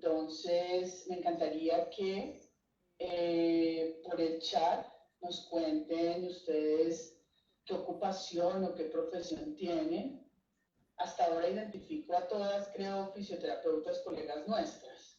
Entonces, me encantaría que por el chat nos cuenten ustedes qué ocupación o qué profesión tienen. Hasta ahora identifico a todas, creo, fisioterapeutas, colegas nuestras.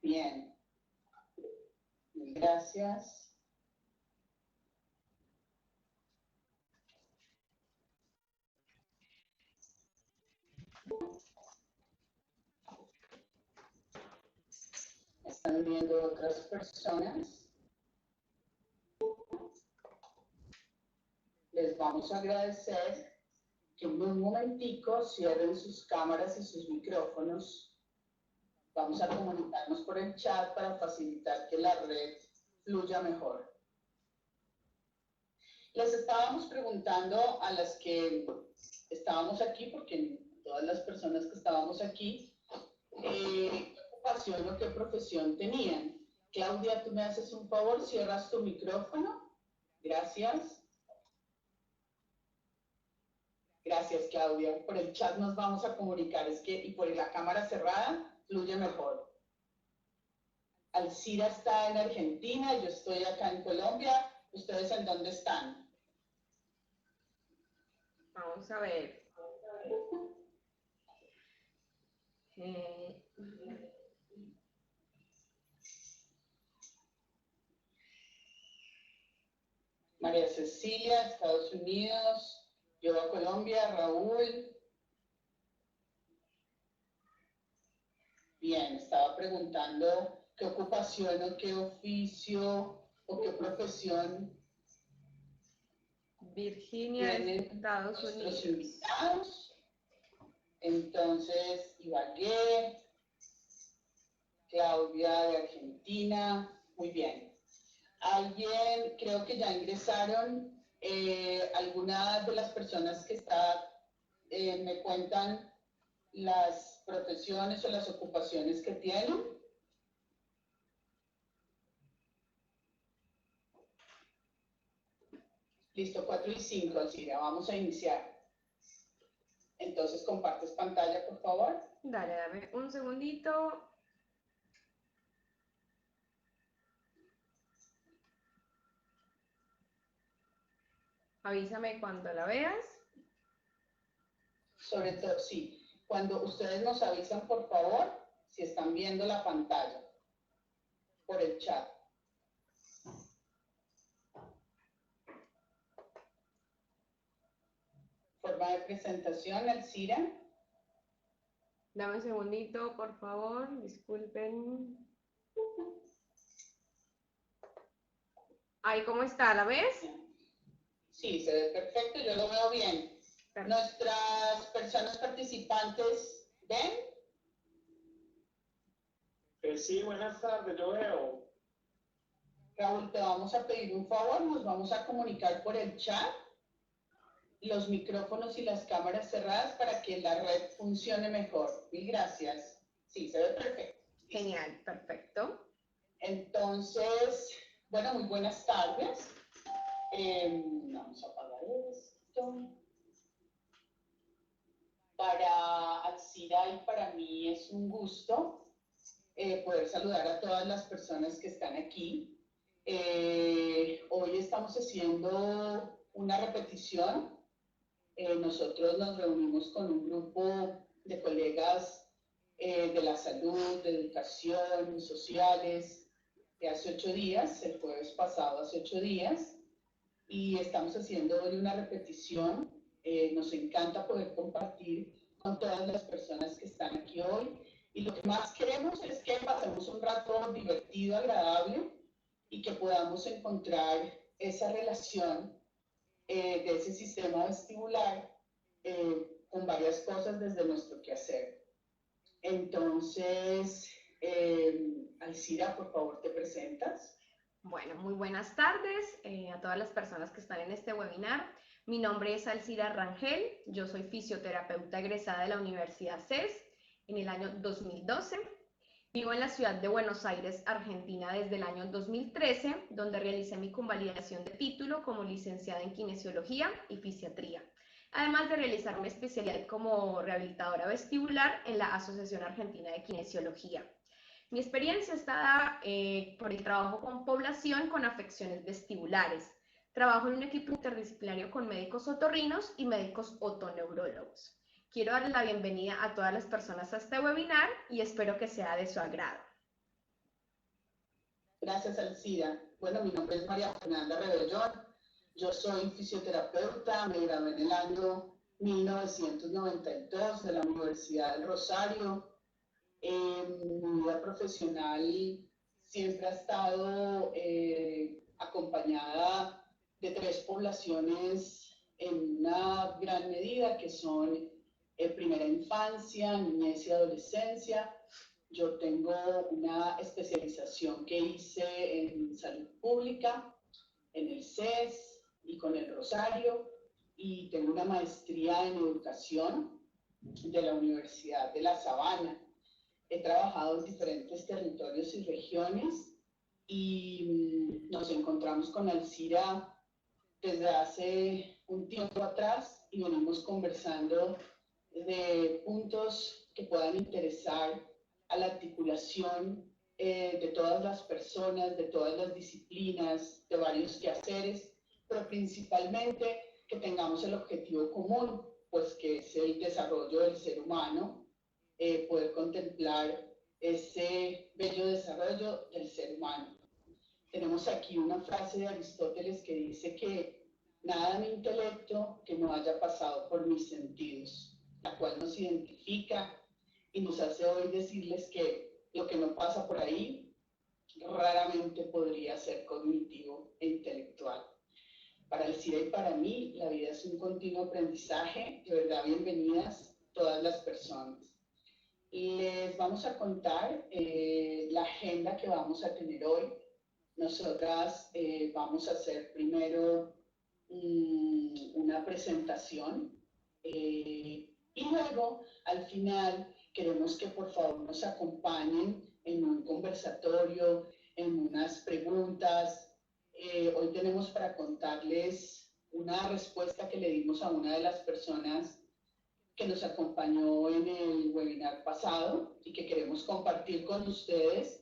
Bien, gracias. Están viendo otras personas. Les vamos a agradecer que en un momentico cierren sus cámaras y sus micrófonos. Vamos a comunicarnos por el chat para facilitar que la red fluya mejor. Les estábamos preguntando a las que estábamos aquí, porque todas las personas que estábamos aquí, qué ocupación o qué profesión tenían. Claudia, tú me haces un favor, cierras tu micrófono. Gracias. Gracias, Claudia. Por el chat nos vamos a comunicar, y por la cámara cerrada fluye mejor. Alcira está en Argentina, yo estoy acá en Colombia. ¿Ustedes en dónde están? Vamos a ver. María Cecilia, Estados Unidos. Yo a Colombia, Raúl. Bien, estaba preguntando qué ocupación o qué oficio o qué profesión Virginia, Estados Unidos. Invitados. Entonces, Ibagué, Claudia de Argentina, muy bien. Alguien, creo que ya ingresaron, algunas de las personas que me cuentan las profesiones o las ocupaciones que tienen. Listo, 4 y 5, Alcira, vamos a iniciar. Entonces, ¿compartes pantalla, por favor? Dale, dame un segundito. Avísame cuando la veas. Sobre todo, sí. Cuando ustedes nos avisan, por favor, si están viendo la pantalla por el chat. Forma de presentación, Alcira. Dame un segundito, por favor. Disculpen. Ahí, ¿cómo está? ¿La ves? Sí, se ve perfecto, yo lo veo bien. Perfecto. ¿Nuestras personas participantes ven? Sí, buenas tardes, yo veo. Raúl, te vamos a pedir un favor, nos vamos a comunicar por el chat, los micrófonos y las cámaras cerradas para que la red funcione mejor. Mil gracias. Sí, se ve perfecto. Genial, perfecto. Entonces, bueno, muy buenas tardes. Vamos a apagar esto. Para Alcira y para mí es un gusto poder saludar a todas las personas que están aquí. Hoy estamos haciendo una repetición. Nosotros nos reunimos con un grupo de colegas de la salud, de educación, sociales, de hace 8 días, el jueves pasado hace 8 días, y estamos haciendo hoy una repetición. Nos encanta poder compartir con todas las personas que están aquí hoy, y lo que más queremos es que pasemos un rato divertido, agradable, y que podamos encontrar esa relación de ese sistema vestibular con varias cosas desde nuestro quehacer. Entonces, Alcira, por favor, ¿te presentas? Bueno, muy buenas tardes a todas las personas que están en este webinar. Mi nombre es Alcira Rangel, yo soy fisioterapeuta egresada de la Universidad CES en el año 2012. Vivo en la ciudad de Buenos Aires, Argentina, desde el año 2013, donde realicé mi convalidación de título como licenciada en Kinesiología y Fisiatría, además de realizar mi especialidad como rehabilitadora vestibular en la Asociación Argentina de Kinesiología. Mi experiencia está dada por el trabajo con población con afecciones vestibulares. Trabajo en un equipo interdisciplinario con médicos otorrinos y médicos otoneurólogos. Quiero darles la bienvenida a todas las personas a este webinar y espero que sea de su agrado. Gracias, Alcira. Bueno, mi nombre es María Fernanda Rebellón. Yo soy fisioterapeuta, me gradué en el año 1992 de la Universidad del Rosario. Mi vida profesional siempre ha estado acompañada de 3 poblaciones en una gran medida, que son primera infancia, niñez y adolescencia. Yo tengo una especialización que hice en salud pública, en el CES y con el Rosario, y tengo una maestría en educación de la Universidad de La Sabana. He trabajado en diferentes territorios y regiones, y nos encontramos con Alcira desde hace un tiempo atrás y venimos conversando de puntos que puedan interesar a la articulación de todas las personas, de todas las disciplinas, de varios quehaceres, pero principalmente que tengamos el objetivo común, pues que es el desarrollo del ser humano, poder contemplar ese bello desarrollo del ser humano. Tenemos aquí una frase de Aristóteles que dice que nada de mi intelecto que no haya pasado por mis sentidos, la cual nos identifica y nos hace hoy decirles que lo que no pasa por ahí raramente podría ser cognitivo e intelectual. Para Alcira y para mí, la vida es un continuo aprendizaje. De verdad, bienvenidas todas las personas. Les vamos a contar la agenda que vamos a tener hoy. Nosotras vamos a hacer primero una presentación y luego al final queremos que por favor nos acompañen en un conversatorio, en unas preguntas. Hoy tenemos para contarles una respuesta que le dimos a una de las personas que nos acompañó en el webinar pasado y que queremos compartir con ustedes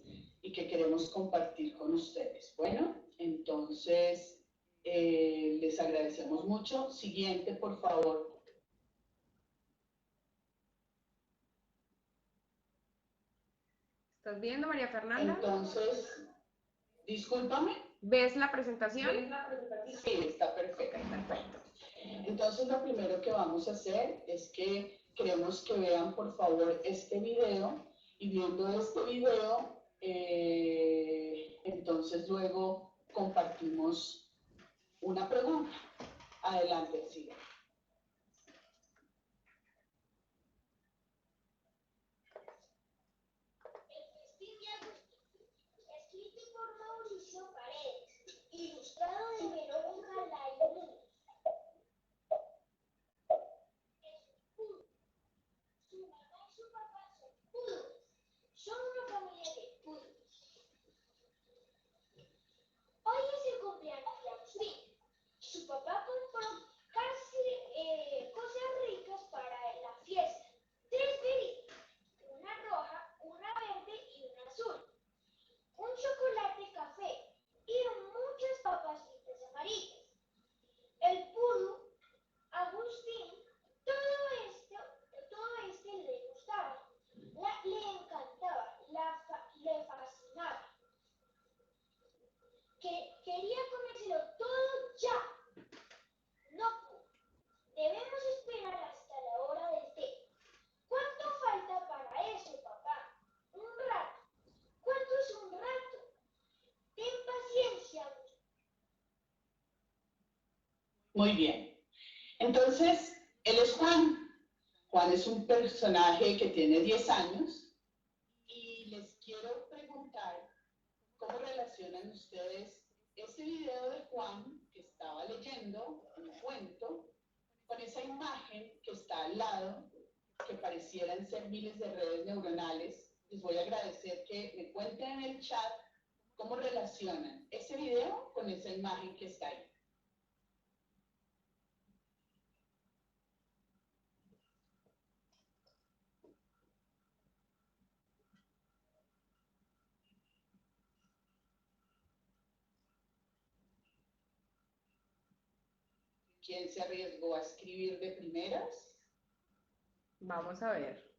Bueno, entonces les agradecemos mucho. Siguiente, por favor. ¿Estás viendo, María Fernanda? Entonces, discúlpame. ¿Ves la presentación? Sí, está perfecto. Perfecto. Entonces, lo primero que vamos a hacer es que queremos que vean, por favor, este video, y viendo este video, entonces luego compartimos una pregunta. Adelante, siga. Escrito por Mauricio Paredes, ilustrado de Verónica Laimú. Su mamá y su papá son poodles. Son una familia de poodles. Hoy es el cumpleaños de Agustín. Su papá compró cosas ricas para la fiesta. 3 bebidas, una roja, una verde y una azul. Un chocolate café y muchas papas fritas amarillas. El poodle, Agustín, todo esto le gustaba. Le Muy bien. Entonces, él es Juan. Juan es un personaje que tiene 10 años y les quiero preguntar cómo relacionan ustedes ese video de Juan que estaba leyendo un cuento con esa imagen que está al lado, que parecieran ser miles de redes neuronales. Les voy a agradecer que me cuenten en el chat cómo relacionan ese video con esa imagen que está ahí. ¿Quién se arriesgó a escribir de primeras? Vamos a ver.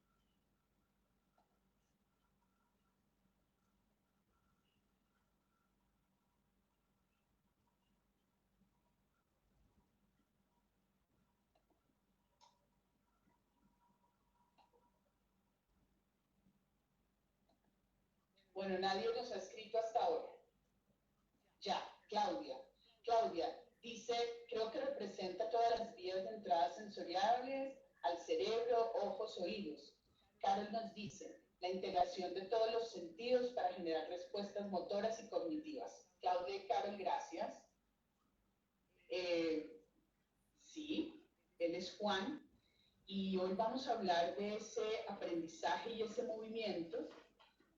Bueno, nadie nos ha escrito hasta ahora. Ya, Claudia. Claudia dice, creo que representa todas las vías de entrada sensoriales al cerebro, ojos, oídos. Carol nos dice, la integración de todos los sentidos para generar respuestas motoras y cognitivas. Claudia y Carol, gracias. Sí, él es Juan y hoy vamos a hablar de ese aprendizaje y ese movimiento.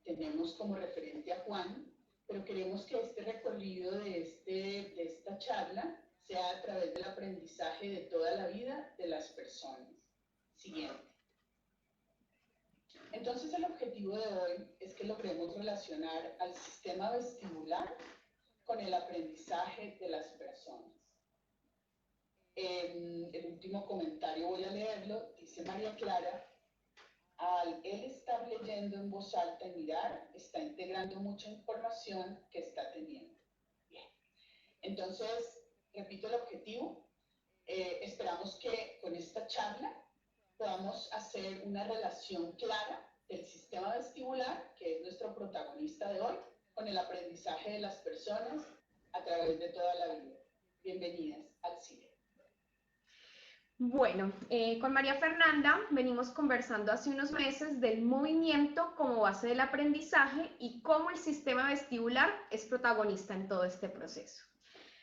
Tenemos como referente a Juan, pero queremos que este recorrido de esta charla sea a través del aprendizaje de toda la vida de las personas. Siguiente. Entonces el objetivo de hoy es que logremos relacionar al sistema vestibular con el aprendizaje de las personas. El último comentario voy a leerlo, dice María Clara, al él estar leyendo en voz alta y mirar, está integrando mucha información que está teniendo. Bien. Entonces, repito el objetivo. Esperamos que con esta charla podamos hacer una relación clara del sistema vestibular, que es nuestro protagonista de hoy, con el aprendizaje de las personas a través de toda la vida. Bienvenidas al CIDE. Bueno, con María Fernanda venimos conversando hace unos meses del movimiento como base del aprendizaje y cómo el sistema vestibular es protagonista en todo este proceso.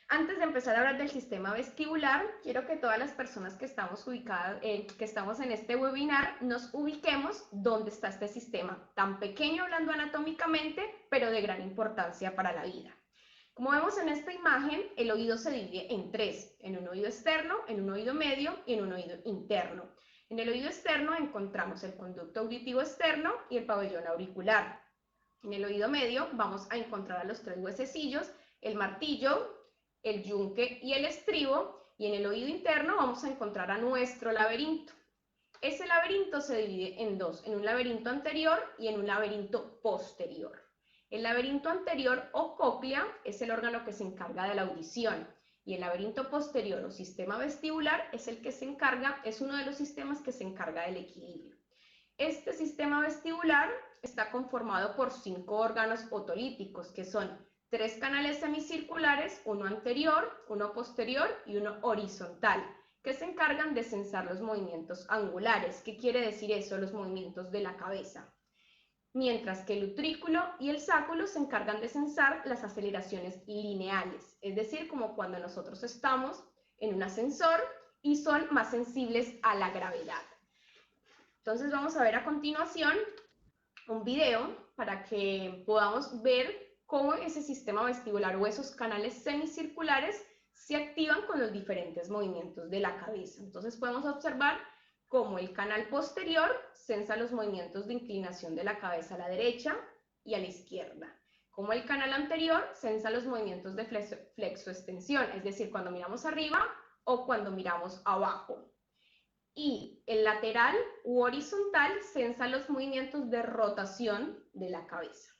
Antes de empezar a hablar del sistema vestibular, quiero que todas las personas que estamos ubicadas, que estamos en este webinar, nos ubiquemos dónde está este sistema, tan pequeño hablando anatómicamente, pero de gran importancia para la vida. Como vemos en esta imagen, el oído se divide en tres, en un oído externo, en un oído medio y en un oído interno. En el oído externo encontramos el conducto auditivo externo y el pabellón auricular. En el oído medio vamos a encontrar a los tres huesecillos, el martillo, el yunque y el estribo, y en el oído interno vamos a encontrar a nuestro laberinto. Ese laberinto se divide en dos, en un laberinto anterior y en un laberinto posterior. El laberinto anterior o cóclea es el órgano que se encarga de la audición y el laberinto posterior o sistema vestibular es el que se encarga, es uno de los sistemas que se encarga del equilibrio. Este sistema vestibular está conformado por 5 órganos otolíticos que son 3 canales semicirculares, uno anterior, uno posterior y uno horizontal, que se encargan de censar los movimientos angulares. ¿Qué quiere decir eso? Los movimientos de la cabeza. Mientras que el utrículo y el sáculo se encargan de censar las aceleraciones lineales, es decir, como cuando nosotros estamos en un ascensor y son más sensibles a la gravedad. Entonces vamos a ver a continuación un video para que podamos ver cómo ese sistema vestibular o esos canales semicirculares se activan con los diferentes movimientos de la cabeza. Entonces podemos observar cómo el canal posterior censa los movimientos de inclinación de la cabeza a la derecha y a la izquierda. Como el canal anterior censa los movimientos de flexoextensión, es decir, cuando miramos arriba o cuando miramos abajo. Y el lateral u horizontal censa los movimientos de rotación de la cabeza.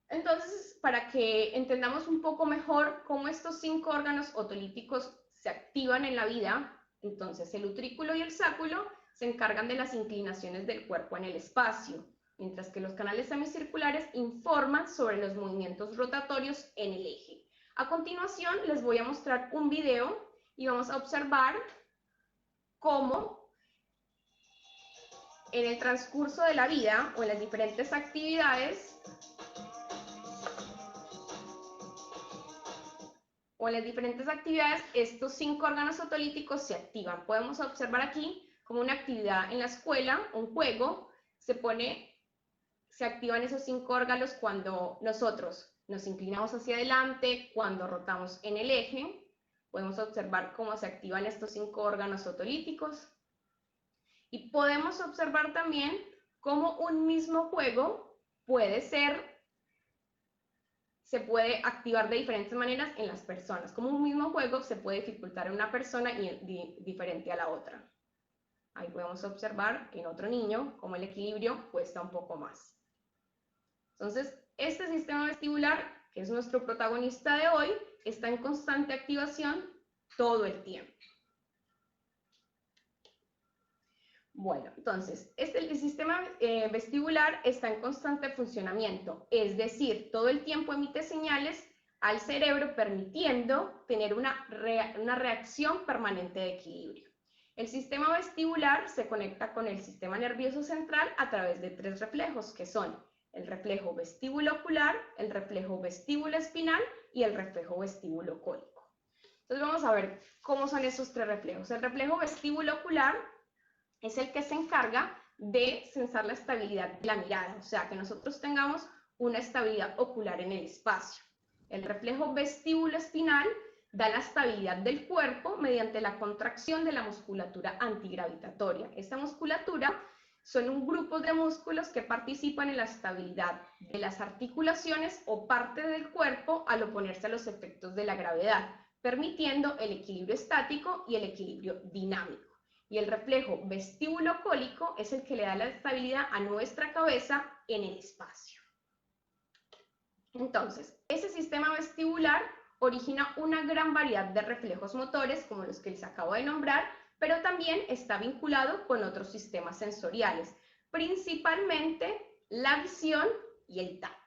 Entonces, para que entendamos un poco mejor cómo estos 5 órganos otolíticos se activan en la vida, entonces el utrículo y el sáculo se encargan de las inclinaciones del cuerpo en el espacio, mientras que los canales semicirculares informan sobre los movimientos rotatorios en el eje. A continuación les voy a mostrar un video y vamos a observar cómo en el transcurso de la vida o en las diferentes actividades estos 5 órganos otolíticos se activan. Podemos observar aquí como una actividad en la escuela, un juego, se activan esos 5 órganos cuando nosotros nos inclinamos hacia adelante, cuando rotamos en el eje. Podemos observar cómo se activan estos 5 órganos otolíticos. Y podemos observar también cómo un mismo juego se puede activar de diferentes maneras en las personas. Como un mismo juego se puede dificultar en una persona y diferente a la otra. Ahí podemos observar en otro niño cómo el equilibrio cuesta un poco más. Entonces, este sistema vestibular, que es nuestro protagonista de hoy, está en constante activación todo el tiempo. Bueno, entonces, el sistema vestibular está en constante funcionamiento, es decir, todo el tiempo emite señales al cerebro permitiendo tener una reacción permanente de equilibrio. El sistema vestibular se conecta con el sistema nervioso central a través de 3 reflejos, que son el reflejo vestíbulo-ocular, el reflejo vestíbulo-espinal y el reflejo vestíbulo-cólico. Entonces vamos a ver cómo son esos 3 reflejos. El reflejo vestíbulo-ocular es el que se encarga de sensar la estabilidad de la mirada, o sea, que nosotros tengamos una estabilidad ocular en el espacio. El reflejo vestíbulo espinal da la estabilidad del cuerpo mediante la contracción de la musculatura antigravitatoria. Esta musculatura son un grupo de músculos que participan en la estabilidad de las articulaciones o parte del cuerpo al oponerse a los efectos de la gravedad, permitiendo el equilibrio estático y el equilibrio dinámico. Y el reflejo vestíbulo-cólico es el que le da la estabilidad a nuestra cabeza en el espacio. Entonces, ese sistema vestibular origina una gran variedad de reflejos motores, como los que les acabo de nombrar, pero también está vinculado con otros sistemas sensoriales, principalmente la visión y el tacto.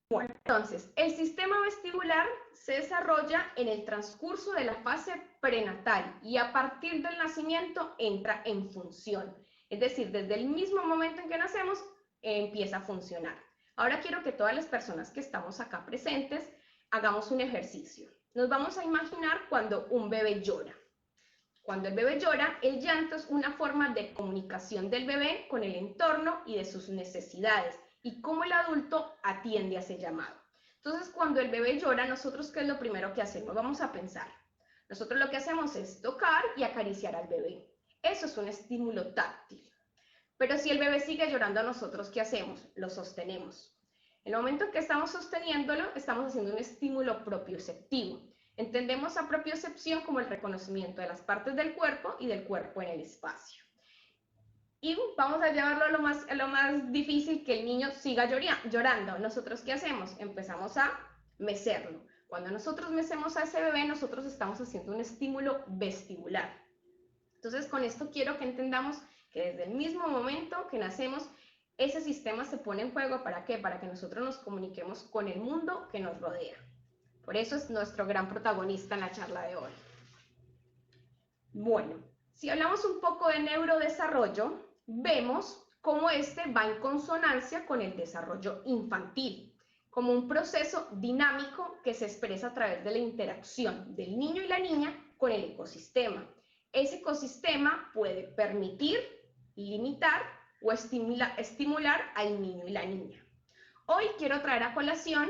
Bueno, entonces, el sistema vestibular se desarrolla en el transcurso de la fase prenatal y a partir del nacimiento entra en función. Es decir, desde el mismo momento en que nacemos, empieza a funcionar. Ahora quiero que todas las personas que estamos acá presentes hagamos un ejercicio. Nos vamos a imaginar cuando un bebé llora. Cuando el bebé llora, el llanto es una forma de comunicación del bebé con el entorno y de sus necesidades y cómo el adulto atiende a ese llamado. Entonces, cuando el bebé llora, nosotros, ¿qué es lo primero que hacemos? Vamos a pensar. Nosotros lo que hacemos es tocar y acariciar al bebé. Eso es un estímulo táctil. Pero si el bebé sigue llorando, nosotros, ¿qué hacemos? Lo sostenemos. En el momento en que estamos sosteniéndolo, estamos haciendo un estímulo propioceptivo. Entendemos a propiocepción como el reconocimiento de las partes del cuerpo y del cuerpo en el espacio. Y vamos a llevarlo a lo más difícil, que el niño siga llorando. ¿Nosotros qué hacemos? Empezamos a mecerlo. Cuando nosotros mecemos a ese bebé, nosotros estamos haciendo un estímulo vestibular. Entonces, con esto quiero que entendamos que desde el mismo momento que nacemos, ese sistema se pone en juego. ¿Para qué? Para que nosotros nos comuniquemos con el mundo que nos rodea. Por eso es nuestro gran protagonista en la charla de hoy. Bueno, si hablamos un poco de neurodesarrollo, vemos cómo este va en consonancia con el desarrollo infantil, como un proceso dinámico que se expresa a través de la interacción del niño y la niña con el ecosistema. Ese ecosistema puede permitir, limitar o estimular al niño y la niña. Hoy quiero traer a colación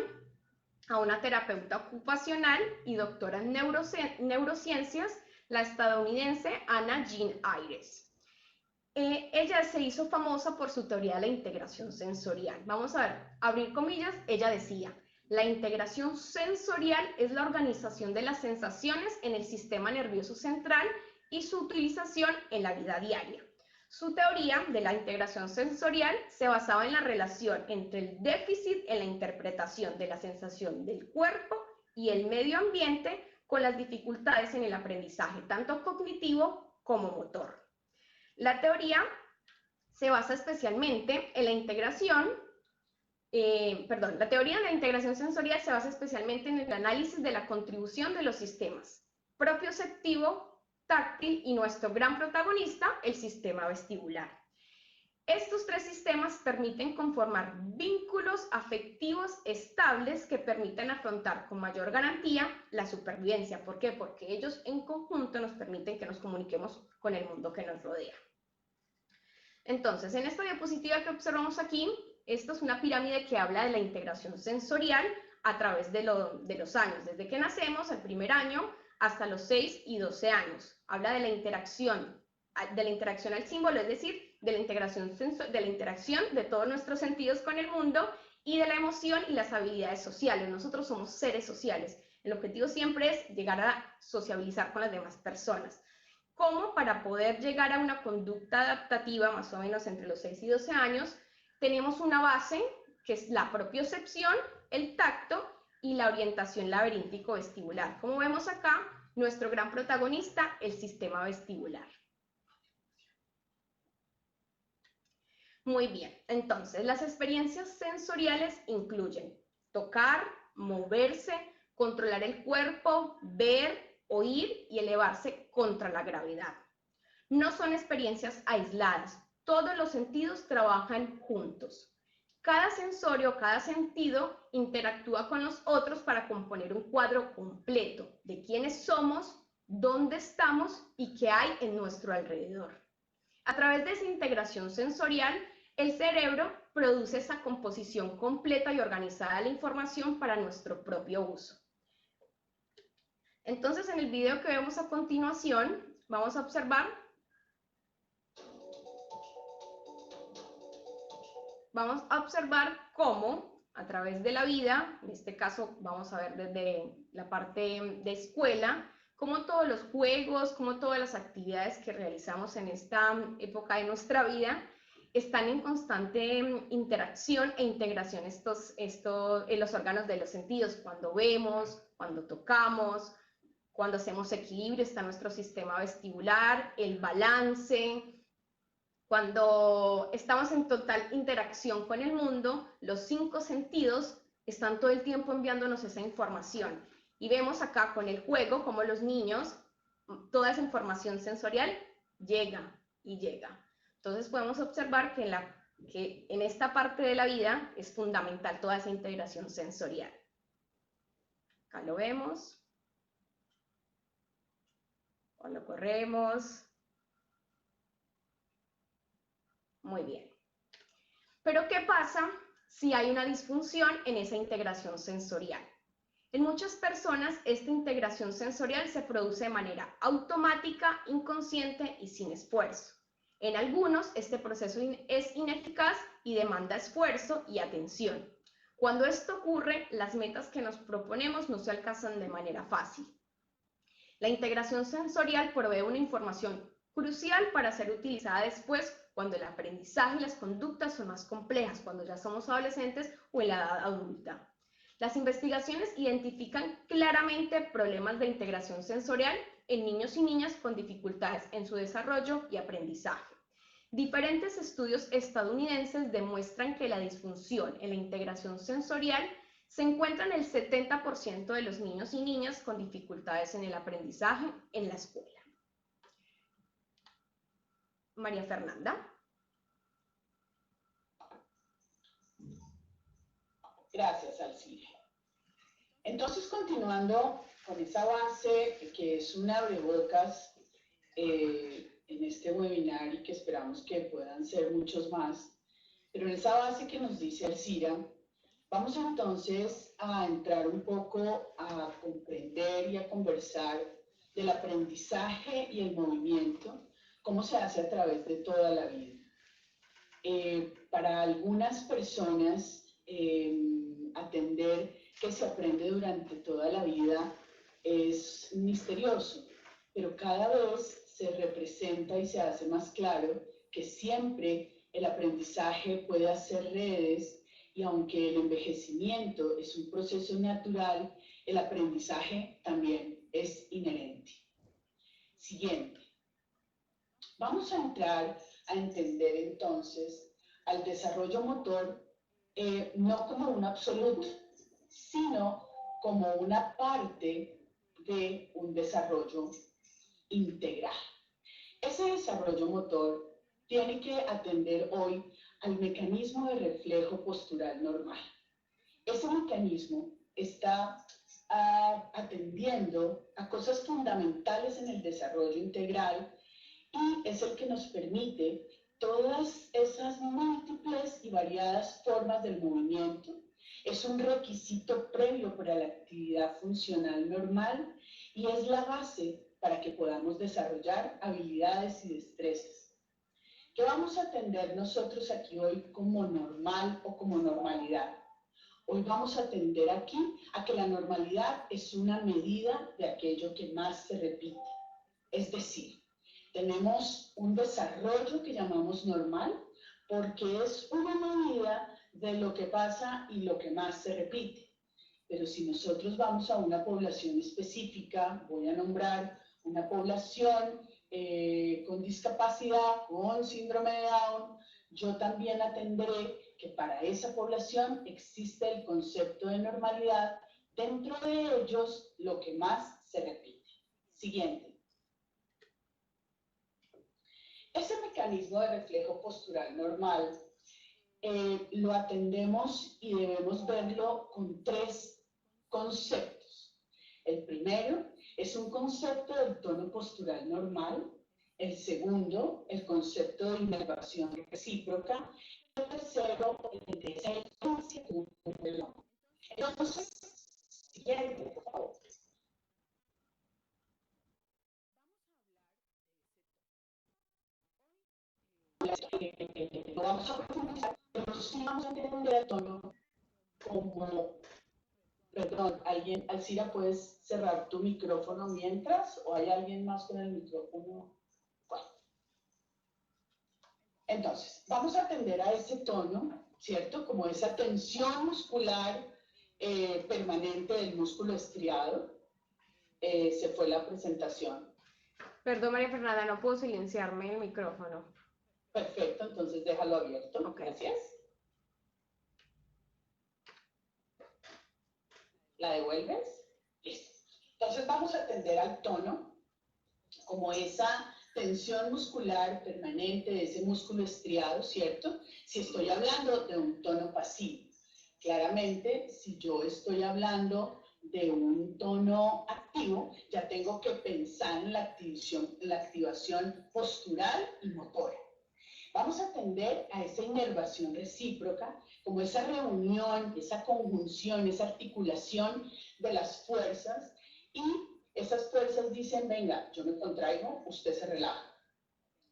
a una terapeuta ocupacional y doctora en neurociencias, la estadounidense Anna Jean Ayres. Ella se hizo famosa por su teoría de la integración sensorial. Vamos a ver, abrir comillas, ella decía: la integración sensorial es la organización de las sensaciones en el sistema nervioso central y su utilización en la vida diaria. Su teoría de la integración sensorial se basaba en la relación entre el déficit en la interpretación de la sensación del cuerpo y el medio ambiente con las dificultades en el aprendizaje, tanto cognitivo como motor. La teoría se basa especialmente en la integración La teoría de la integración sensorial se basa especialmente en el análisis de la contribución de los sistemas propioceptivo, táctil y nuestro gran protagonista, el sistema vestibular. Estos tres sistemas permiten conformar vínculos afectivos estables que permiten afrontar con mayor garantía la supervivencia. ¿Por qué? Porque ellos en conjunto nos permiten que nos comuniquemos con el mundo que nos rodea. Entonces, en esta diapositiva que observamos aquí, esto es una pirámide que habla de la integración sensorial a través de los años, desde que nacemos, el primer año, hasta los 6 y 12 años. Habla de la interacción al símbolo, es decir, de la interacción de todos nuestros sentidos con el mundo y de la emoción y las habilidades sociales. Nosotros somos seres sociales. El objetivo siempre es llegar a sociabilizar con las demás personas. Como para poder llegar a una conducta adaptativa más o menos entre los 6 y 12 años, tenemos una base que es la propiocepción, el tacto y la orientación laberíntico vestibular. Como vemos acá, nuestro gran protagonista, el sistema vestibular. Muy bien, entonces las experiencias sensoriales incluyen tocar, moverse, controlar el cuerpo, ver, oír y elevarse contra la gravedad. No son experiencias aisladas, todos los sentidos trabajan juntos. Cada sensorio, cada sentido interactúa con los otros para componer un cuadro completo de quiénes somos, dónde estamos y qué hay en nuestro alrededor. A través de esa integración sensorial, el cerebro produce esa composición completa y organizada de la información para nuestro propio uso. Entonces, en el video que vemos a continuación, vamos a observar cómo, a través de la vida, en este caso vamos a ver desde la parte de escuela, cómo todos los juegos, cómo todas las actividades que realizamos en esta época de nuestra vida están en constante interacción e integración en los órganos de los sentidos. Cuando vemos, cuando tocamos, cuando hacemos equilibrio, está nuestro sistema vestibular, el balance. Cuando estamos en total interacción con el mundo, los 5 sentidos están todo el tiempo enviándonos esa información. Y vemos acá con el juego cómo los niños, toda esa información sensorial llega y llega. Entonces podemos observar que en esta parte de la vida es fundamental toda esa integración sensorial. Acá lo vemos. Cuando corremos. Muy bien. Pero ¿qué pasa si hay una disfunción en esa integración sensorial? En muchas personas esta integración sensorial se produce de manera automática, inconsciente y sin esfuerzo. En algunos este proceso es ineficaz y demanda esfuerzo y atención. Cuando esto ocurre, las metas que nos proponemos no se alcanzan de manera fácil. La integración sensorial provee una información crucial para ser utilizada después cuando el aprendizaje y las conductas son más complejas, cuando ya somos adolescentes o en la edad adulta. Las investigaciones identifican claramente problemas de integración sensorial en niños y niñas con dificultades en su desarrollo y aprendizaje. Diferentes estudios estadounidenses demuestran que la disfunción en la integración sensorial se encuentra en el 70% de los niños y niñas con dificultades en el aprendizaje en la escuela. María Fernanda. Gracias, Alcira. Entonces, continuando con esa base que es un abrebocas en este webinar y que esperamos que puedan ser muchos más, pero en esa base que nos dice Alcira, vamos entonces a entrar un poco a comprender y a conversar del aprendizaje y el movimiento, cómo se hace a través de toda la vida. Para algunas personas, atender que se aprende durante toda la vida es misterioso, pero cada vez se representa y se hace más claro que siempre el aprendizaje puede hacer redes y aunque el envejecimiento es un proceso natural, el aprendizaje también es inherente. Siguiente. Vamos a entrar a entender entonces al desarrollo motor no como un absoluto, sino como una parte de un desarrollo integral. Ese desarrollo motor tiene que atender hoy al mecanismo de reflejo postural normal. Ese mecanismo está atendiendo a cosas fundamentales en el desarrollo integral y es el que nos permite todas esas múltiples y variadas formas del movimiento. Es un requisito previo para la actividad funcional normal y es la base para que podamos desarrollar habilidades y destrezas. ¿Qué vamos a atender nosotros aquí hoy como normal o como normalidad? Hoy vamos a atender aquí a que la normalidad es una medida de aquello que más se repite. Es decir, tenemos un desarrollo que llamamos normal porque es una medida de lo que pasa y lo que más se repite. Pero si nosotros vamos a una población específica, voy a nombrar una población con discapacidad, con síndrome de Down, yo también atenderé que para esa población existe el concepto de normalidad, dentro de ellos lo que más se repite. Siguiente. Ese mecanismo de reflejo postural normal lo atendemos y debemos verlo con tres conceptos. El primero es un concepto del tono postural normal. El segundo, el concepto de inervación recíproca. El tercero, el de esa influencia. Entonces, siguiente, por favor. No vamos a profundizar, pero sí vamos a entender el tono como, perdón, Alcira, ¿puedes cerrar tu micrófono mientras o hay alguien más con el micrófono? Bueno. Entonces, vamos a atender a ese tono, ¿cierto? Como esa tensión muscular permanente del músculo estriado. Se fue la presentación. Perdón, María Fernanda, no puedo silenciarme el micrófono. Perfecto, entonces déjalo abierto. Okay. Gracias. ¿La devuelves? Listo. Entonces vamos a atender al tono como esa tensión muscular permanente de ese músculo estriado, ¿cierto? Si estoy hablando de un tono pasivo. Claramente, si yo estoy hablando de un tono activo, ya tengo que pensar en la activación postural y motora. Vamos a atender a esa inervación recíproca como esa reunión, esa conjunción, esa articulación de las fuerzas y esas fuerzas dicen, venga, yo me contraigo, usted se relaja.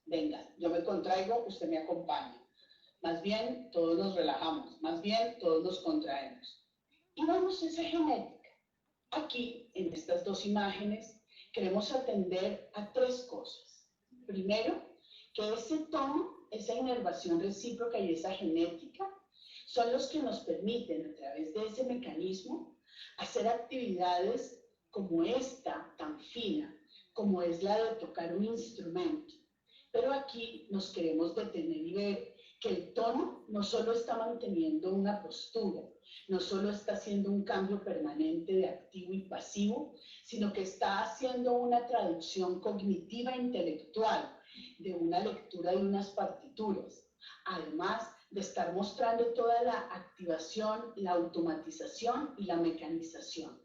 Venga, yo me contraigo, usted me acompaña. Más bien, todos nos relajamos. Más bien, todos nos contraemos. Y vamos a esa genética. Aquí, en estas dos imágenes, queremos atender a tres cosas. Primero, que ese tono, esa inervación recíproca y esa genética son los que nos permiten, a través de ese mecanismo, hacer actividades como esta, tan fina, como es la de tocar un instrumento. Pero aquí nos queremos detener y ver que el tono no solo está manteniendo una postura, no solo está haciendo un cambio permanente de activo y pasivo, sino que está haciendo una traducción cognitiva e intelectual de una lectura de unas partituras, además de estar mostrando toda la activación, la automatización y la mecanización.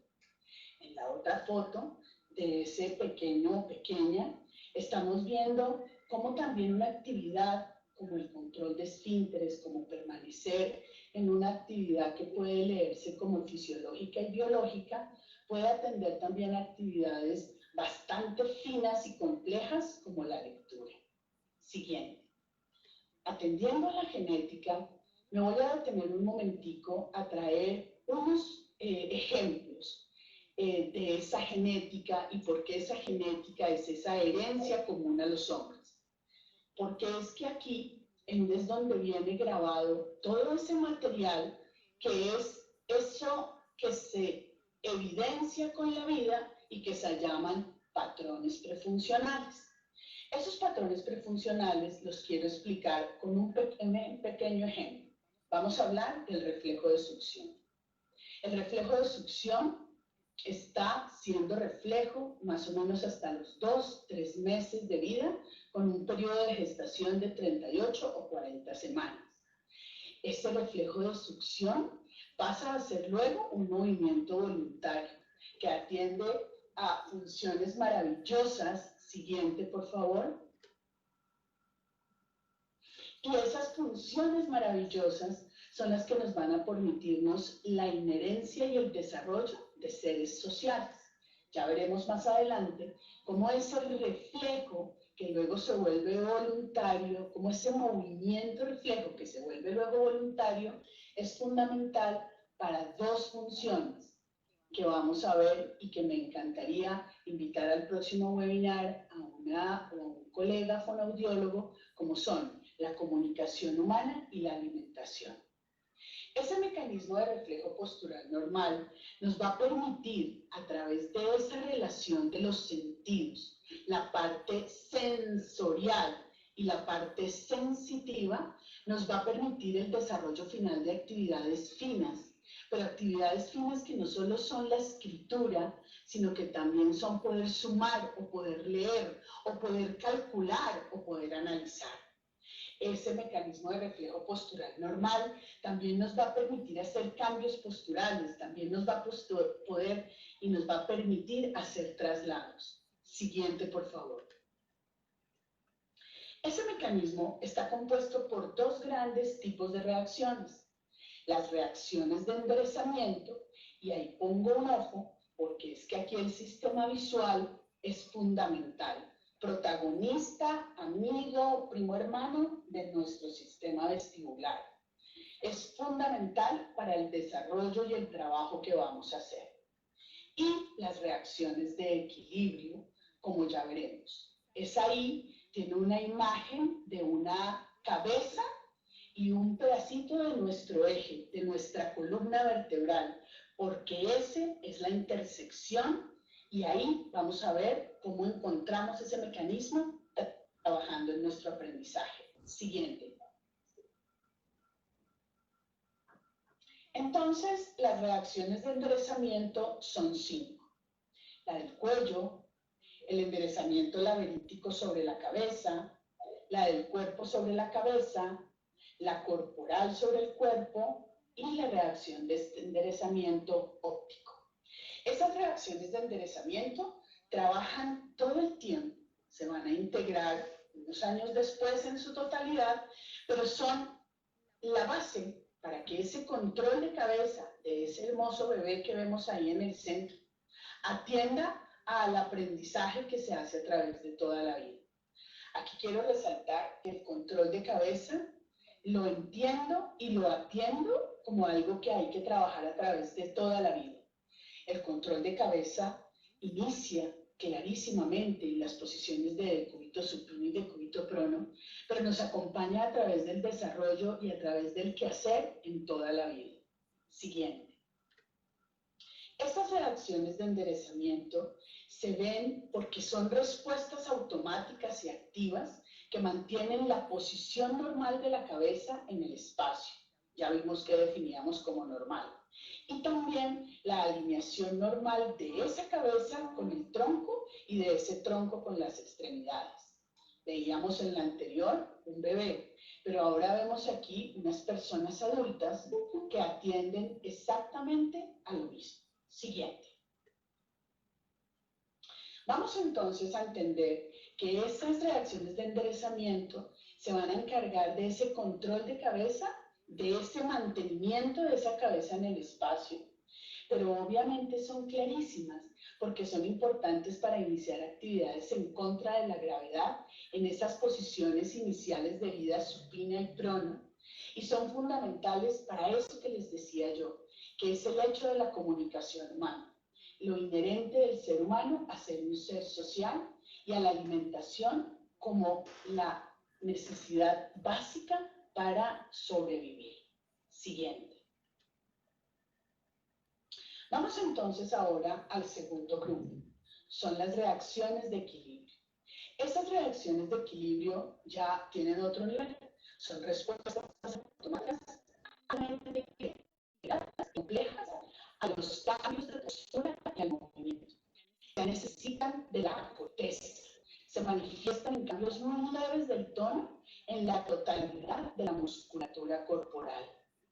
En la otra foto de ese pequeño o pequeña, estamos viendo cómo también una actividad como el control de esfínteres, como permanecer en una actividad que puede leerse como fisiológica y biológica, puede atender también actividades bastante finas y complejas como la lectura. Siguiente. Atendiendo a la genética, me voy a detener un momentico a traer unos ejemplos de esa genética y por qué esa genética es esa herencia común a los hombres. Porque es que aquí es donde viene grabado todo ese material que es eso que se evidencia con la vida y que se llaman patrones prefuncionales. Esos patrones prefuncionales los quiero explicar con un pequeño ejemplo. Vamos a hablar del reflejo de succión. El reflejo de succión está siendo reflejo más o menos hasta los 2-3 meses de vida, con un periodo de gestación de 38 o 40 semanas. Este reflejo de succión pasa a ser luego un movimiento voluntario que atiende a funciones maravillosas. Siguiente, por favor. Y esas funciones maravillosas son las que nos van a permitirnos la inherencia y el desarrollo de seres sociales. Ya veremos más adelante cómo ese reflejo que luego se vuelve voluntario, cómo ese movimiento reflejo que se vuelve luego voluntario es fundamental para dos funciones que vamos a ver y que me encantaría invitar al próximo webinar a un colega fonoaudiólogo, como son la comunicación humana y la alimentación. Ese mecanismo de reflejo postural normal nos va a permitir, a través de esa relación de los sentidos, la parte sensorial y la parte sensitiva, nos va a permitir el desarrollo final de actividades finas, pero actividades finas que no solo son la escritura, sino que también son poder sumar o poder leer o poder calcular o poder analizar. Ese mecanismo de reflejo postural normal también nos va a permitir hacer cambios posturales, también nos va a poder y nos va a permitir hacer traslados. Siguiente, por favor. Ese mecanismo está compuesto por dos grandes tipos de reacciones. Las reacciones de enderezamiento, y ahí pongo un ojo, porque es que aquí el sistema visual es fundamental. Protagonista, amigo, primo hermano de nuestro sistema vestibular. Es fundamental para el desarrollo y el trabajo que vamos a hacer. Y las reacciones de equilibrio, como ya veremos. Es ahí, tiene una imagen de una cabeza y un pedacito de nuestro eje, de nuestra columna vertebral, porque ese es la intersección. Y ahí vamos a ver cómo encontramos ese mecanismo trabajando en nuestro aprendizaje. Siguiente. Entonces, las reacciones de enderezamiento son 5. La del cuello, el enderezamiento laberíntico sobre la cabeza, la del cuerpo sobre la cabeza, la corporal sobre el cuerpo y la reacción de enderezamiento óptico. Esas reacciones de enderezamiento trabajan todo el tiempo, se van a integrar unos años después en su totalidad, pero son la base para que ese control de cabeza de ese hermoso bebé que vemos ahí en el centro atienda al aprendizaje que se hace a través de toda la vida. Aquí quiero resaltar que el control de cabeza lo entiendo y lo atiendo como algo que hay que trabajar a través de toda la vida. El control de cabeza inicia clarísimamente en las posiciones de decúbito supino y decúbito prono, pero nos acompaña a través del desarrollo y a través del quehacer en toda la vida. Siguiente. Estas reacciones de enderezamiento se ven porque son respuestas automáticas y activas que mantienen la posición normal de la cabeza en el espacio. Ya vimos que definíamos como normal. Y también la alineación normal de esa cabeza con el tronco y de ese tronco con las extremidades. Veíamos en la anterior un bebé, pero ahora vemos aquí unas personas adultas que atienden exactamente a lo mismo. Siguiente. Vamos entonces a entender que estas reacciones de enderezamiento se van a encargar de ese control de cabeza, de ese mantenimiento de esa cabeza en el espacio, pero obviamente son clarísimas porque son importantes para iniciar actividades en contra de la gravedad en esas posiciones iniciales de vida supina y prono, y son fundamentales para eso que les decía yo, que es el hecho de la comunicación humana, lo inherente del ser humano a ser un ser social y a la alimentación como la necesidad básica para sobrevivir. Siguiente. Vamos entonces ahora al segundo grupo. Son las reacciones de equilibrio. Estas reacciones de equilibrio ya tienen otro nivel. Son respuestas automáticas complejas a los cambios de postura y al movimiento. Se necesitan de la corteza. Se manifiestan en cambios muy leves del tono en la totalidad de la musculatura corporal.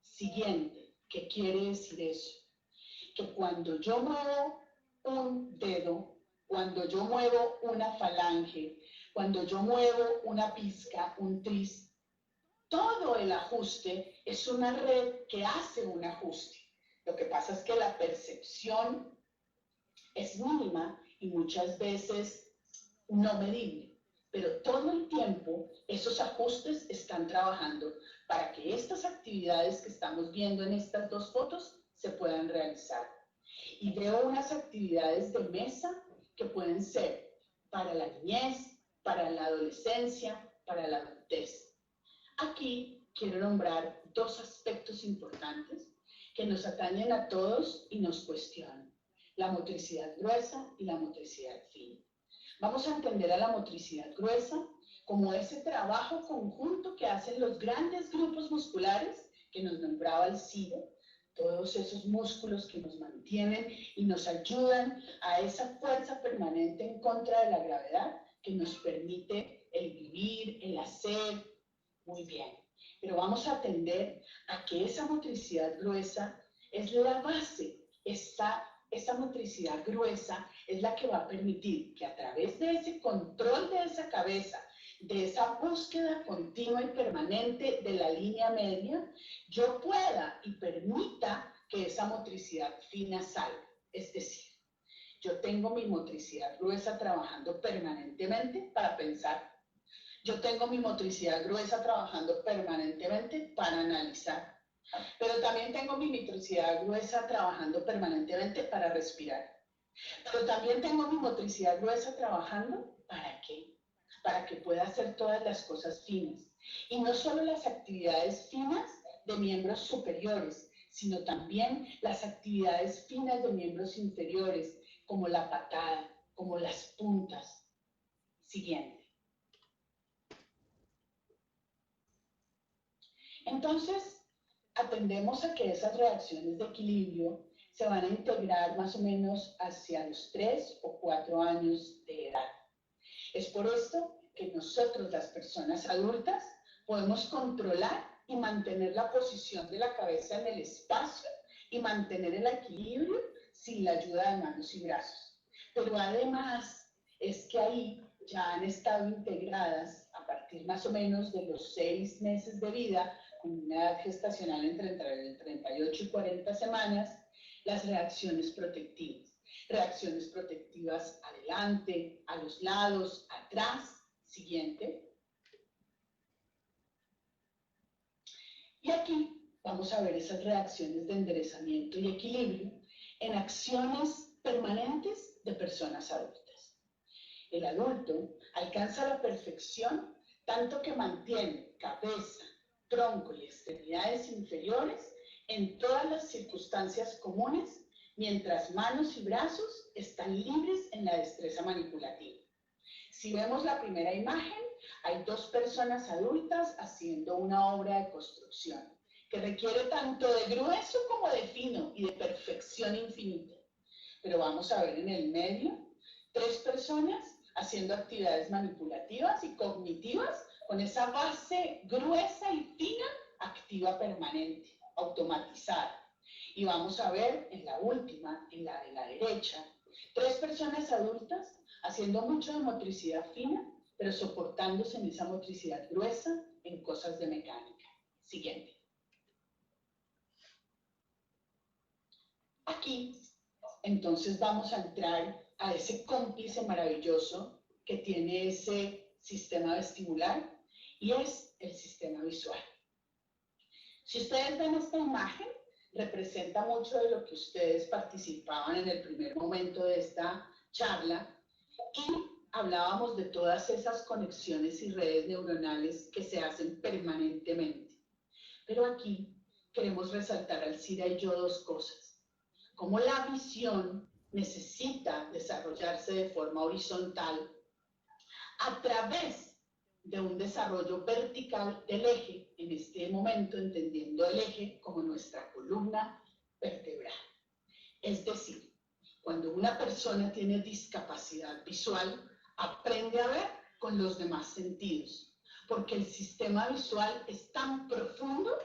Siguiente, ¿qué quiere decir eso? Que cuando yo muevo un dedo, cuando yo muevo una falange, cuando yo muevo una pizca, un tris, todo el ajuste es una red que hace un ajuste. Lo que pasa es que la percepción es mínima y muchas veces no medible, pero todo el tiempo esos ajustes están trabajando para que estas actividades que estamos viendo en estas dos fotos se puedan realizar. Y veo unas actividades de mesa que pueden ser para la niñez, para la adolescencia, para la adultez. Aquí quiero nombrar dos aspectos importantes que nos atañen a todos y nos cuestionan: la motricidad gruesa y la motricidad fina. Vamos a entender a la motricidad gruesa como ese trabajo conjunto que hacen los grandes grupos musculares que nos nombraba Alcide, todos esos músculos que nos mantienen y nos ayudan a esa fuerza permanente en contra de la gravedad que nos permite el vivir, el hacer. Muy bien, pero vamos a atender a que esa motricidad gruesa es la base. Esa motricidad gruesa es la que va a permitir que a través de ese control de esa cabeza, de esa búsqueda continua y permanente de la línea media, yo pueda y permita que esa motricidad fina salga. Es decir, yo tengo mi motricidad gruesa trabajando permanentemente para pensar. Yo tengo mi motricidad gruesa trabajando permanentemente para analizar. Pero también tengo mi motricidad gruesa trabajando permanentemente para respirar. Pero también tengo mi motricidad gruesa trabajando, ¿para qué? Para que pueda hacer todas las cosas finas. Y no solo las actividades finas de miembros superiores, sino también las actividades finas de miembros inferiores, como la patada, como las puntas. Siguiente. Entonces, atendemos a que esas reacciones de equilibrio se van a integrar más o menos hacia los 3 o 4 años de edad. Es por esto que nosotros, las personas adultas, podemos controlar y mantener la posición de la cabeza en el espacio y mantener el equilibrio sin la ayuda de manos y brazos. Pero además es que ahí ya han estado integradas a partir más o menos de los 6 meses de vida, con una edad gestacional entre 38 y 40 semanas, las reacciones protectivas. Reacciones protectivas adelante, a los lados, atrás. Siguiente. Y aquí vamos a ver esas reacciones de enderezamiento y equilibrio en acciones permanentes de personas adultas. El adulto alcanza la perfección tanto que mantiene cabeza, tronco y extremidades inferiores en todas las circunstancias comunes, mientras manos y brazos están libres en la destreza manipulativa. Si vemos la primera imagen, hay dos personas adultas haciendo una obra de construcción que requiere tanto de grueso como de fino y de perfección infinita. Pero vamos a ver en el medio 3 personas haciendo actividades manipulativas y cognitivas con esa base gruesa y fina, activa permanente, automatizada. Y vamos a ver en la última, en la de la derecha, 3 personas adultas haciendo mucho de motricidad fina, pero soportándose en esa motricidad gruesa en cosas de mecánica. Siguiente. Aquí, entonces, vamos a entrar a ese cómplice maravilloso que tiene ese sistema vestibular y es el sistema visual. Si ustedes ven esta imagen, representa mucho de lo que ustedes participaban en el primer momento de esta charla y hablábamos de todas esas conexiones y redes neuronales que se hacen permanentemente. Pero aquí queremos resaltar, Alcira y yo, 2 cosas. Cómo la visión necesita desarrollarse de forma horizontal a través de un desarrollo vertical del eje, en este momento entendiendo el eje como nuestra columna vertebral. Es decir, cuando una persona tiene discapacidad visual, aprende a ver con los demás sentidos, porque el sistema visual es tan profundo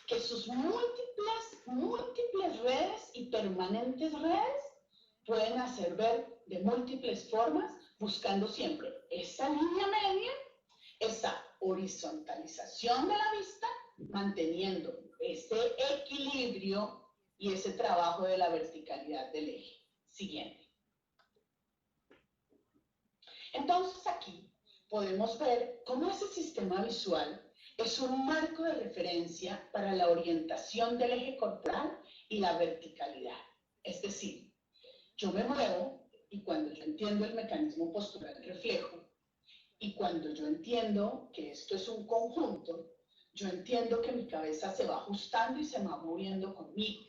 que sus múltiples redes y permanentes redes pueden hacer ver de múltiples formas, buscando siempre esa línea media, esa horizontalización de la vista, manteniendo ese equilibrio y ese trabajo de la verticalidad del eje. Siguiente. Entonces aquí podemos ver cómo ese sistema visual es un marco de referencia para la orientación del eje corporal y la verticalidad. Es decir, yo me muevo y cuando yo entiendo el mecanismo postural reflejo y cuando yo entiendo que esto es un conjunto, yo entiendo que mi cabeza se va ajustando y se va moviendo conmigo.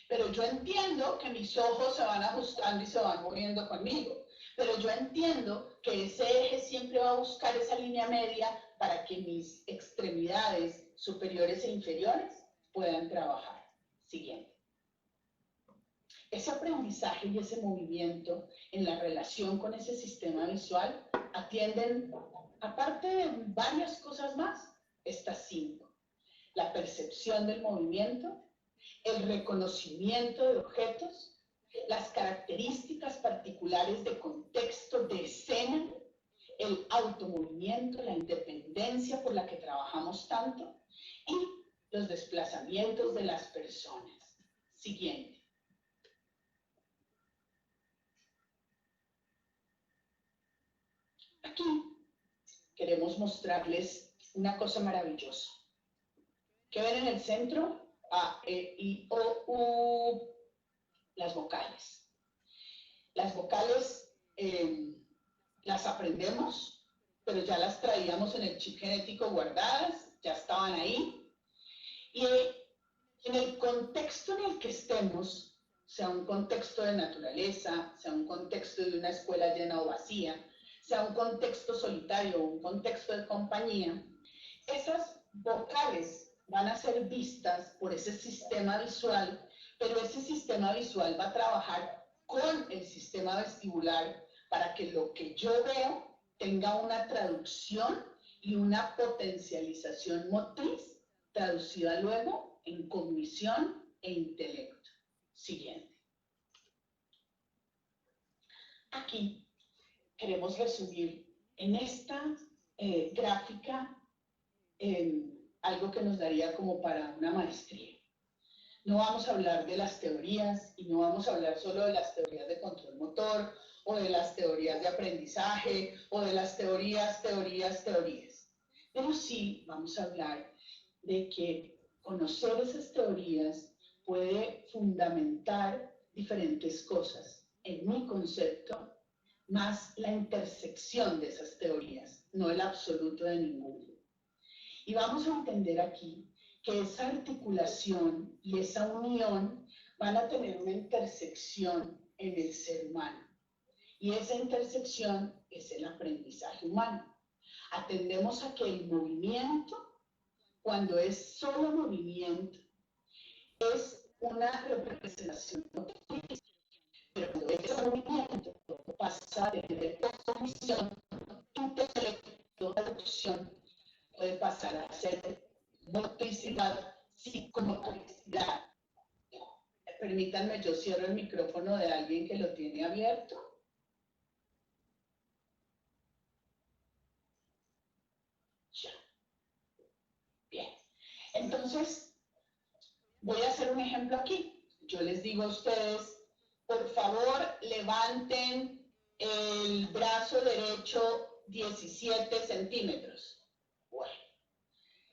Pero yo entiendo que mis ojos se van ajustando y se van moviendo conmigo. Pero yo entiendo que ese eje siempre va a buscar esa línea media para que mis extremidades superiores e inferiores puedan trabajar. Siguiente. Ese aprendizaje y ese movimiento en la relación con ese sistema visual atienden, aparte de varias cosas más, estas 5. La percepción del movimiento, el reconocimiento de objetos, las características particulares de contexto, de escena, el automovimiento, la independencia por la que trabajamos tanto y los desplazamientos de las personas. Siguiente. Aquí queremos mostrarles una cosa maravillosa. ¿Qué ven en el centro? A, E, I, O, U, las vocales. Las vocales las aprendemos, pero ya las traíamos en el chip genético guardadas, ya estaban ahí. Y en el contexto en el que estemos, sea un contexto de naturaleza, sea un contexto de una escuela llena o vacía, sea un contexto solitario o un contexto de compañía, esas vocales van a ser vistas por ese sistema visual, pero ese sistema visual va a trabajar con el sistema vestibular para que lo que yo veo tenga una traducción y una potencialización motriz, traducida luego en cognición e intelecto. Siguiente. Aquí queremos resumir en esta gráfica algo que nos daría como para una maestría. No vamos a hablar de las teorías y no vamos a hablar solo de las teorías de control motor o de las teorías de aprendizaje o de las teorías. Pero sí vamos a hablar de que conocer esas teorías puede fundamentar diferentes cosas. En mi concepto, más la intersección de esas teorías, no el absoluto de ninguna. Y vamos a entender aquí que esa articulación y esa unión van a tener una intersección en el ser humano. Y esa intersección es el aprendizaje humano. Atendemos a que el movimiento, cuando es solo movimiento, es una representación motriz. Pero cuando ese movimiento pasa de tener cognición, intelecto, traducción, puede pasar a ser motricidad, psicomotricidad. Permítanme, yo cierro el micrófono de alguien que lo tiene abierto. Ya. Bien. Entonces, voy a hacer un ejemplo aquí. Yo les digo a ustedes, por favor, levanten el brazo derecho 17 centímetros. Bueno.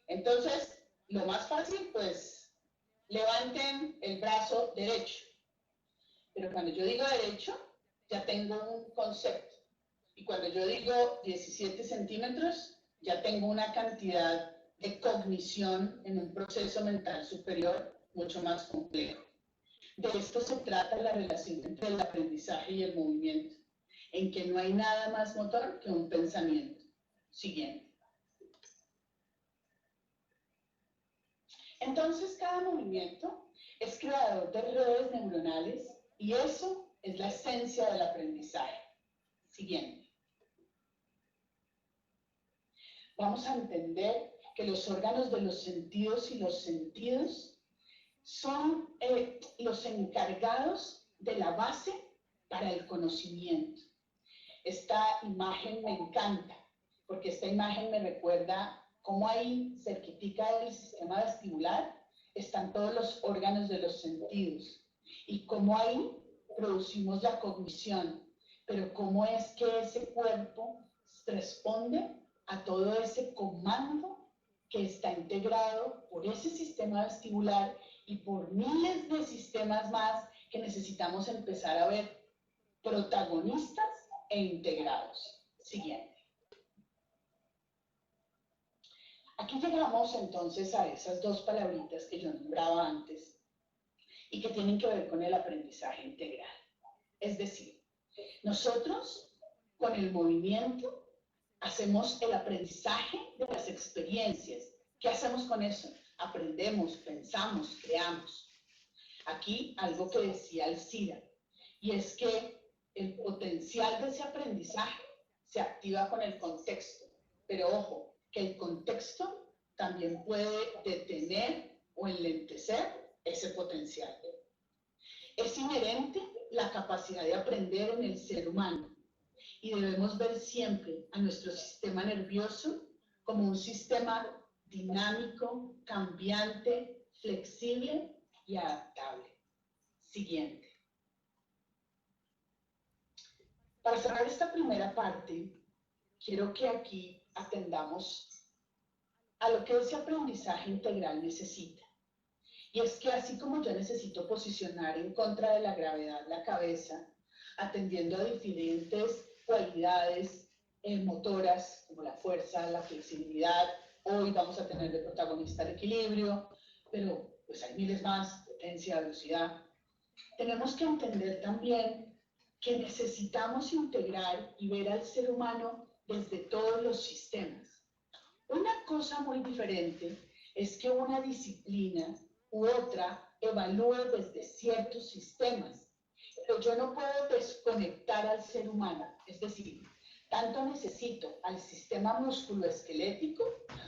Entonces, lo más fácil, pues, levanten el brazo derecho. Pero cuando yo digo derecho, ya tengo un concepto. Y cuando yo digo 17 centímetros, ya tengo una cantidad de cognición en un proceso mental superior mucho más complejo. De esto se trata la relación entre el aprendizaje y el movimiento, en que no hay nada más motor que un pensamiento. Siguiente. Entonces, cada movimiento es creador de redes neuronales y eso es la esencia del aprendizaje. Siguiente. Vamos a entender que los órganos de los sentidos y los sentidos son los encargados de la base para el conocimiento. Esta imagen me encanta, porque esta imagen me recuerda cómo ahí, cerquitica del sistema vestibular, están todos los órganos de los sentidos y cómo ahí producimos la cognición, pero cómo es que ese cuerpo responde a todo ese comando que está integrado por ese sistema vestibular y por miles de sistemas más que necesitamos empezar a ver protagonistas e integrados. Siguiente. Aquí llegamos entonces a esas dos palabritas que yo nombraba antes y que tienen que ver con el aprendizaje integral. Es decir, nosotros con el movimiento hacemos el aprendizaje de las experiencias. ¿Qué hacemos con eso? Aprendemos, pensamos, creamos. Aquí algo que decía Alcira, y es que el potencial de ese aprendizaje se activa con el contexto. Pero ojo, que el contexto también puede detener o enlentecer ese potencial. Es inherente la capacidad de aprender en el ser humano y debemos ver siempre a nuestro sistema nervioso como un sistema dinámico, cambiante, flexible y adaptable. Siguiente. Para cerrar esta primera parte, quiero que aquí atendamos a lo que ese aprendizaje integral necesita. Y es que así como yo necesito posicionar en contra de la gravedad la cabeza, atendiendo a diferentes cualidades motoras, como la fuerza, la flexibilidad, hoy vamos a tener de protagonista el equilibrio, pero pues hay miles más, potencia, velocidad. Tenemos que entender también que necesitamos integrar y ver al ser humano desde todos los sistemas. Una cosa muy diferente es que una disciplina u otra evalúe desde ciertos sistemas, pero yo no puedo desconectar al ser humano, es decir, tanto necesito al sistema musculoesquelético,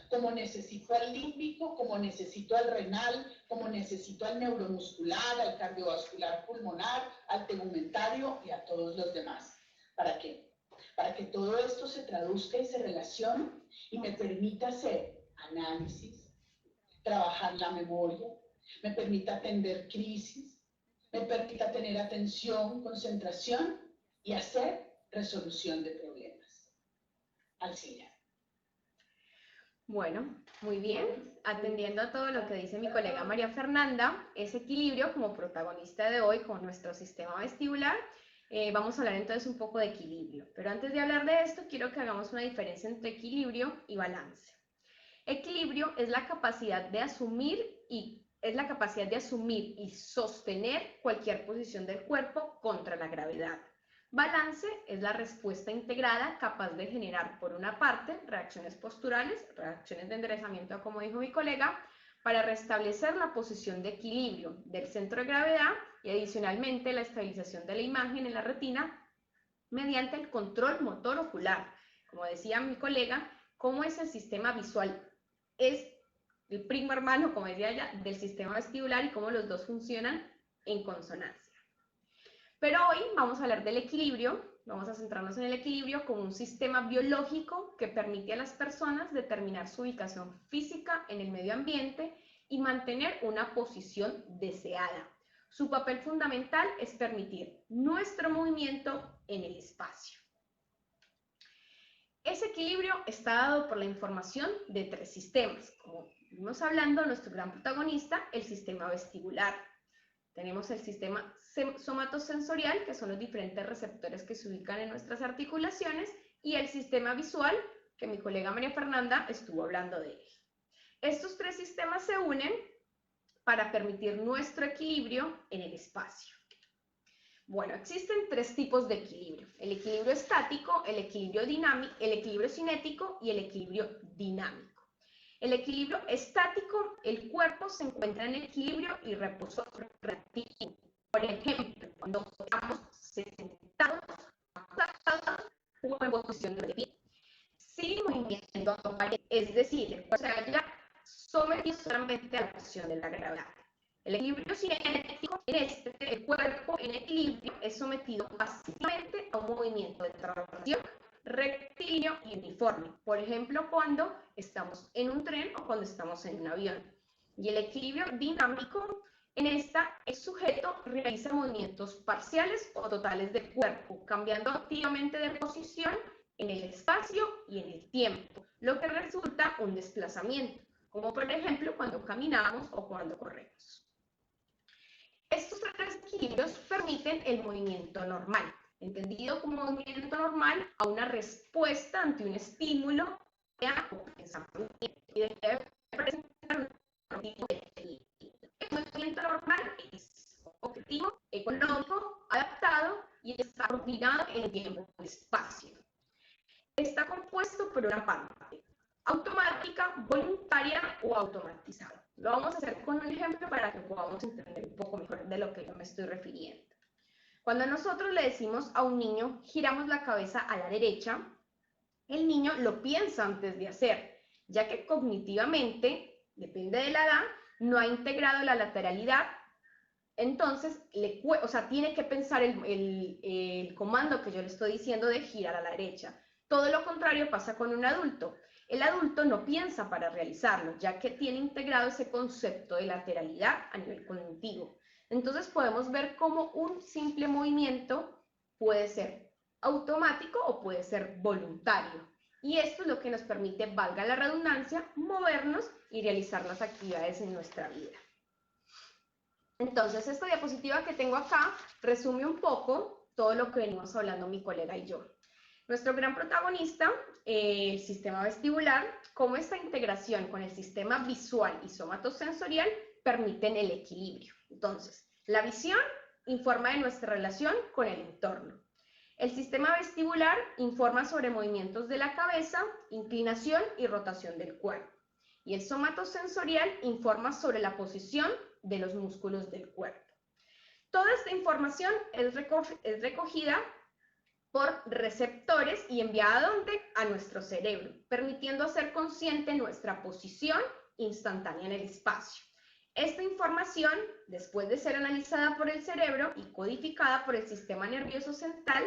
como necesito al límbico, como necesito al renal, como necesito al neuromuscular, al cardiovascular pulmonar, al tegumentario y a todos los demás. ¿Para qué? Para que todo esto se traduzca y se relacione y me permita hacer análisis, trabajar la memoria, me permita atender crisis, me permita tener atención, concentración y hacer resolución de problemas. Alcira. Bueno, muy bien. Atendiendo a todo lo que dice mi colega María Fernanda, ese equilibrio como protagonista de hoy con nuestro sistema vestibular, vamos a hablar entonces un poco de equilibrio. Pero antes de hablar de esto, quiero que hagamos una diferencia entre equilibrio y balance. Equilibrio es la capacidad de asumir y sostener cualquier posición del cuerpo contra la gravedad. Balance es la respuesta integrada capaz de generar, por una parte, reacciones posturales, reacciones de enderezamiento, como dijo mi colega, para restablecer la posición de equilibrio del centro de gravedad y adicionalmente la estabilización de la imagen en la retina mediante el control motor ocular. Como decía mi colega, cómo es el sistema visual, es el primo hermano, como decía ella, del sistema vestibular y cómo los dos funcionan en consonancia. Pero hoy vamos a hablar del equilibrio, vamos a centrarnos en el equilibrio como un sistema biológico que permite a las personas determinar su ubicación física en el medio ambiente y mantener una posición deseada. Su papel fundamental es permitir nuestro movimiento en el espacio. Ese equilibrio está dado por la información de tres sistemas. Como vimos hablando, nuestro gran protagonista, el sistema vestibular. Tenemos el sistema somatosensorial, que son los diferentes receptores que se ubican en nuestras articulaciones, y el sistema visual, que mi colega María Fernanda estuvo hablando de él. Estos tres sistemas se unen para permitir nuestro equilibrio en el espacio. Bueno, existen tres tipos de equilibrio: el equilibrio estático, el equilibrio cinético y el equilibrio dinámico. El equilibrio estático, el cuerpo se encuentra en equilibrio y reposo relativo. Por ejemplo, cuando estamos sentados, acostados o en posición de pie. Sin movimiento aparente, es decir, el cuerpo se halla sometido solamente a la acción de la gravedad. El equilibrio cinético, el cuerpo en equilibrio es sometido básicamente a un movimiento de traslación rectilíneo y uniforme. Por ejemplo, cuando estamos en un tren o cuando estamos en un avión. Y el equilibrio dinámico, en esta, el sujeto realiza movimientos parciales o totales del cuerpo, cambiando activamente de posición en el espacio y en el tiempo, lo que resulta un desplazamiento, como por ejemplo cuando caminamos o cuando corremos. Estos tres equilibrios permiten el movimiento normal, entendido como movimiento normal a una respuesta ante un estímulo o pensamiento, y debe presentar un tipo de equilibrio. El movimiento normal es objetivo, económico, adaptado y está coordinado en el tiempo y espacio. Está compuesto por una parte automática, voluntaria o automatizada. Lo vamos a hacer con un ejemplo para que podamos entender un poco mejor de lo que yo me estoy refiriendo. Cuando nosotros le decimos a un niño, giramos la cabeza a la derecha, el niño lo piensa antes de hacer, ya que cognitivamente, depende de la edad, no ha integrado la lateralidad, entonces tiene que pensar el comando que yo le estoy diciendo de girar a la derecha. Todo lo contrario pasa con un adulto. El adulto no piensa para realizarlo, ya que tiene integrado ese concepto de lateralidad a nivel cognitivo. Entonces podemos ver cómo un simple movimiento puede ser automático o puede ser voluntario. Y esto es lo que nos permite, valga la redundancia, movernos y realizar las actividades en nuestra vida. Entonces, esta diapositiva que tengo acá resume un poco todo lo que venimos hablando mi colega y yo. Nuestro gran protagonista, el sistema vestibular, cómo esta integración con el sistema visual y somatosensorial permiten el equilibrio. Entonces, la visión informa de nuestra relación con el entorno. El sistema vestibular informa sobre movimientos de la cabeza, inclinación y rotación del cuerpo. Y el somatosensorial informa sobre la posición de los músculos del cuerpo. Toda esta información es recogida por receptores y enviada a nuestro cerebro, permitiendo hacer consciente nuestra posición instantánea en el espacio. Esta información, después de ser analizada por el cerebro y codificada por el sistema nervioso central,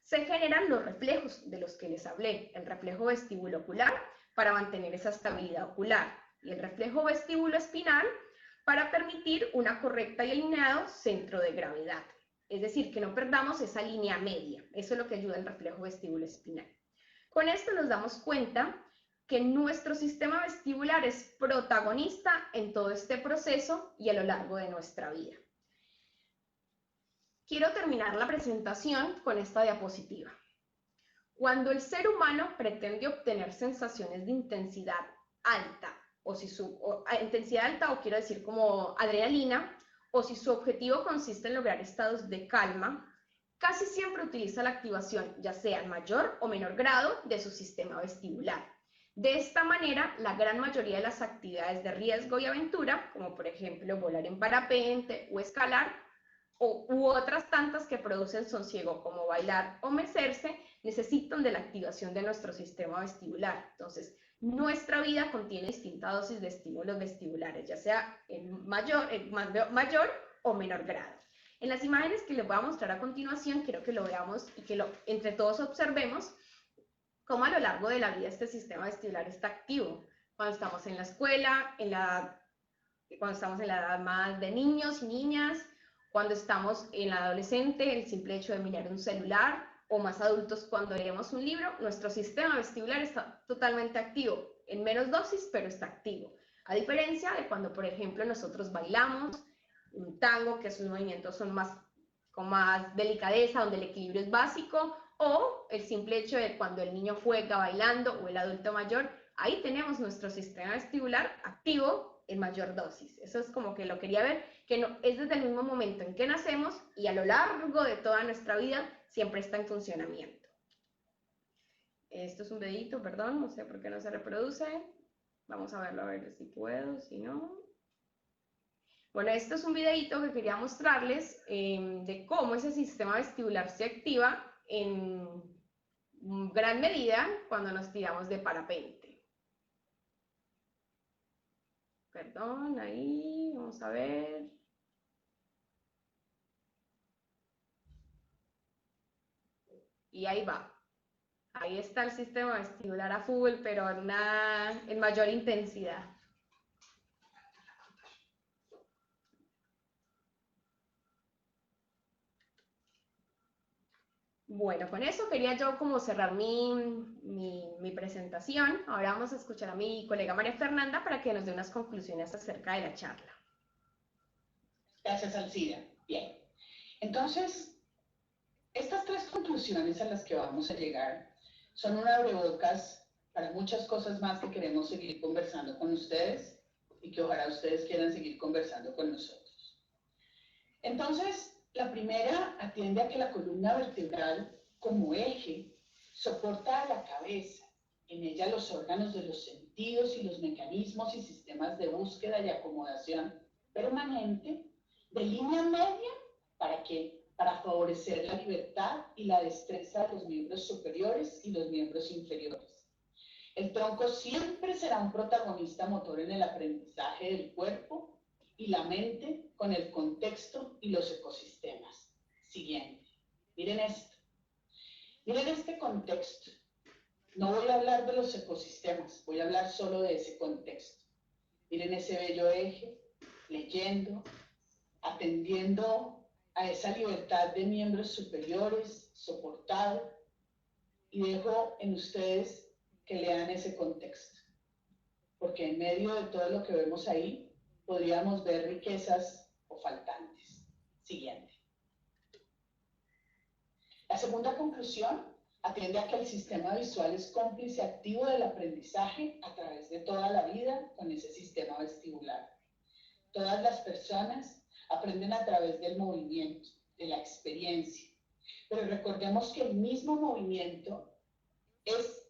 se generan los reflejos de los que les hablé, el reflejo vestíbulo-ocular para mantener esa estabilidad ocular y el reflejo vestíbulo-espinal para permitir una correcta y alineado centro de gravedad. Es decir, que no perdamos esa línea media. Eso es lo que ayuda el reflejo vestíbulo-espinal. Con esto nos damos cuenta que nuestro sistema vestibular es protagonista en todo este proceso y a lo largo de nuestra vida. Quiero terminar la presentación con esta diapositiva. Cuando el ser humano pretende obtener sensaciones de intensidad alta, intensidad alta o quiero decir como adrenalina, o si su objetivo consiste en lograr estados de calma, casi siempre utiliza la activación, ya sea en mayor o menor grado, de su sistema vestibular. De esta manera, la gran mayoría de las actividades de riesgo y aventura, como por ejemplo volar en parapente o escalar, u otras tantas que producen sosiego como bailar o mecerse, necesitan de la activación de nuestro sistema vestibular. Entonces, nuestra vida contiene distintas dosis de estímulos vestibulares, ya sea en mayor o menor grado. En las imágenes que les voy a mostrar a continuación, quiero que lo veamos y que entre todos observemos cómo a lo largo de la vida este sistema vestibular está activo. Cuando estamos en la escuela, cuando estamos en la edad más de niños y niñas, cuando estamos en la adolescente, el simple hecho de mirar un celular, o más adultos cuando leemos un libro, nuestro sistema vestibular está totalmente activo, en menos dosis, pero está activo. A diferencia de cuando, por ejemplo, nosotros bailamos un tango, que sus movimientos son con más delicadeza, donde el equilibrio es básico, o el simple hecho de cuando el niño juega bailando o el adulto mayor, ahí tenemos nuestro sistema vestibular activo en mayor dosis. Eso es como que lo quería ver, que no, es desde el mismo momento en que nacemos y a lo largo de toda nuestra vida siempre está en funcionamiento. Esto es un dedito, perdón, no sé por qué no se reproduce. Vamos a verlo, a ver si puedo, si no. Bueno, esto es un videito que quería mostrarles de cómo ese sistema vestibular se activa en gran medida cuando nos tiramos de parapente. Perdón, ahí, vamos a ver. Y ahí va. Ahí está el sistema vestibular a full, pero en mayor intensidad. Bueno, con eso quería yo como cerrar mi presentación. Ahora vamos a escuchar a mi colega María Fernanda para que nos dé unas conclusiones acerca de la charla. Gracias, Alcira. Bien. Entonces, estas tres conclusiones a las que vamos a llegar son un abrebocas para muchas cosas más que queremos seguir conversando con ustedes y que ojalá ustedes quieran seguir conversando con nosotros. Entonces, la primera atiende a que la columna vertebral, como eje, soporta a la cabeza, en ella los órganos de los sentidos y los mecanismos y sistemas de búsqueda y acomodación permanente de línea media para favorecer la libertad y la destreza de los miembros superiores y los miembros inferiores. El tronco siempre será un protagonista motor en el aprendizaje del cuerpo y la mente con el contexto y los ecosistemas. Siguiente. Miren esto. Miren este contexto. No voy a hablar de los ecosistemas, voy a hablar solo de ese contexto. Miren ese bello eje, leyendo, atendiendo a esa libertad de miembros superiores, soportado, y dejo en ustedes que lean ese contexto. Porque en medio de todo lo que vemos ahí, podríamos ver riquezas o faltantes. Siguiente. La segunda conclusión atiende a que el sistema visual es cómplice activo del aprendizaje a través de toda la vida con ese sistema vestibular. Todas las personas aprenden a través del movimiento, de la experiencia. Pero recordemos que el mismo movimiento es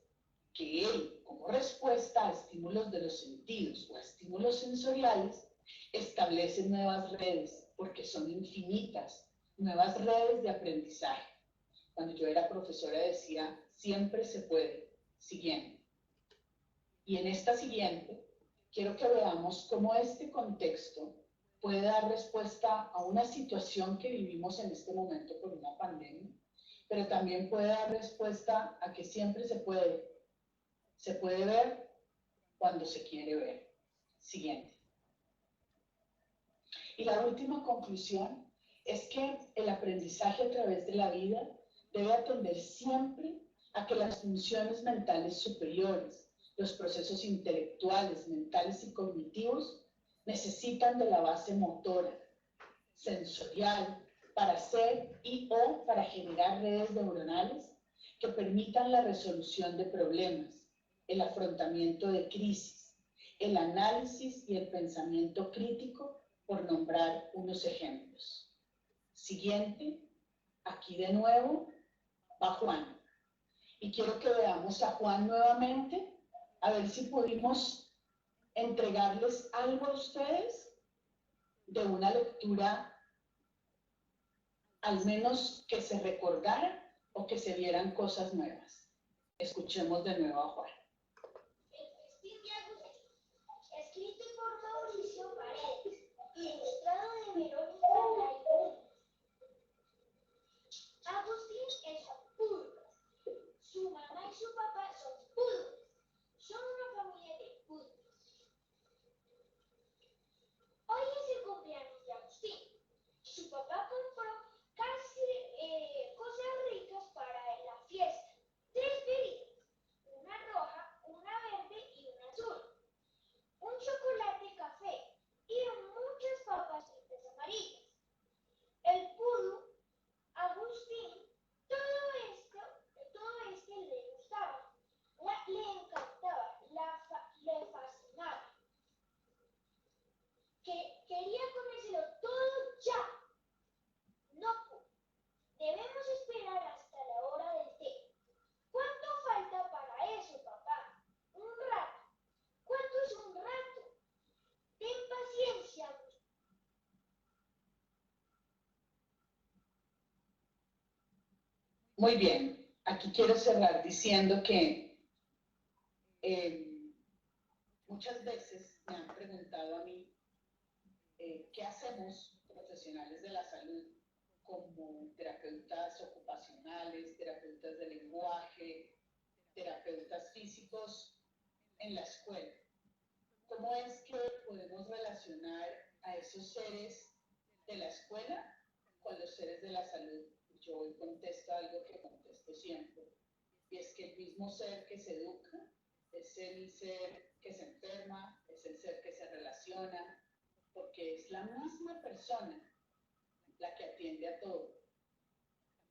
que él, como respuesta a estímulos de los sentidos o a estímulos sensoriales, establece nuevas redes, porque son infinitas, nuevas redes de aprendizaje. Cuando yo era profesora decía, siempre se puede. Siguiente. Y en esta siguiente, quiero que veamos cómo este contexto puede dar respuesta a una situación que vivimos en este momento por una pandemia, pero también puede dar respuesta a que siempre se puede. Se puede ver cuando se quiere ver. Siguiente. Y la última conclusión es que el aprendizaje a través de la vida debe atender siempre a que las funciones mentales superiores, los procesos intelectuales, mentales y cognitivos necesitan de la base motora, sensorial, para hacer y o para generar redes neuronales que permitan la resolución de problemas, el afrontamiento de crisis, el análisis y el pensamiento crítico, por nombrar unos ejemplos. Siguiente, aquí de nuevo va Juan. Y quiero que veamos a Juan nuevamente, a ver si pudimos entregarles algo a ustedes de una lectura, al menos que se recordara o que se vieran cosas nuevas. Escuchemos de nuevo a Juan. Escrito por Mauricio Paredes, ilustrado de Verónica Laibón. Agustín es púdicos. Su mamá y su papá son púdicos. Son una familia de púdicos. Hoy es el cumpleaños de Agustín. Su papá compró cosas ricas para la fiesta. 3 bebidas, una roja, Muy bien. Aquí quiero cerrar diciendo que muchas veces me han preguntado a mí qué hacemos profesionales de la salud como terapeutas ocupacionales, terapeutas de lenguaje, terapeutas físicos en la escuela. ¿Cómo es que podemos relacionar a esos seres de la escuela con los seres de la salud? Yo hoy contesto algo que contesto siempre, y es que el mismo ser que se educa es el ser que se enferma, es el ser que se relaciona, porque es la misma persona la que atiende a todo.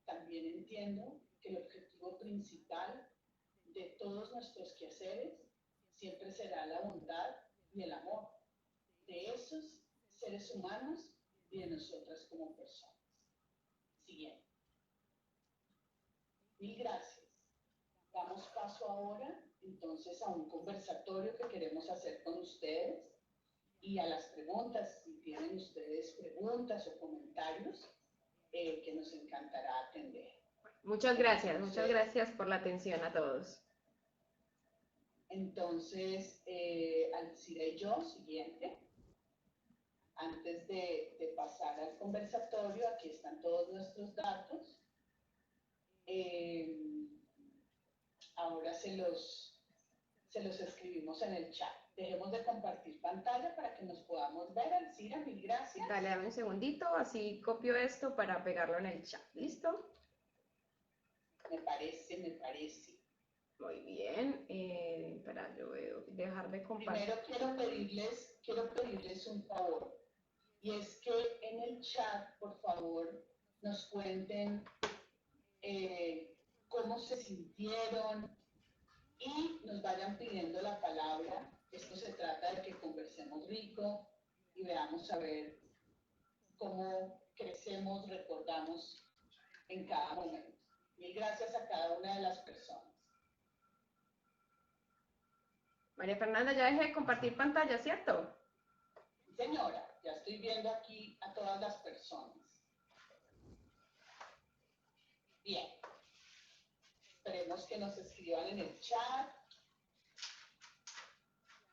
También entiendo que el objetivo principal de todos nuestros quehaceres siempre será la bondad y el amor de esos seres humanos y de nosotras como personas. Siguiente. Mil gracias. Damos paso ahora entonces a un conversatorio que queremos hacer con ustedes y a las preguntas, si tienen ustedes preguntas o comentarios, que nos encantará atender. Muchas gracias por la atención a todos. Entonces, Alcira y yo, siguiente. Antes de pasar al conversatorio, aquí están todos nuestros datos. Ahora se los escribimos en el chat. Dejemos de compartir pantalla para que nos podamos ver. Alcira, mil gracias. Dale, dame un segundito, así copio esto para pegarlo en el chat. ¿Listo? Me parece. Muy bien. Espera, yo voy a dejar de compartir. Primero quiero pedirles un favor. Y es que en el chat, por favor, nos cuenten cómo se sintieron y nos vayan pidiendo la palabra. Esto se trata de que conversemos rico y veamos a ver cómo crecemos, recordamos en cada momento. Mil gracias a cada una de las personas. María Fernanda, ya dejé de compartir pantalla, ¿cierto? Señora, ya estoy viendo aquí a todas las personas. Bien. Esperemos que nos escriban en el chat.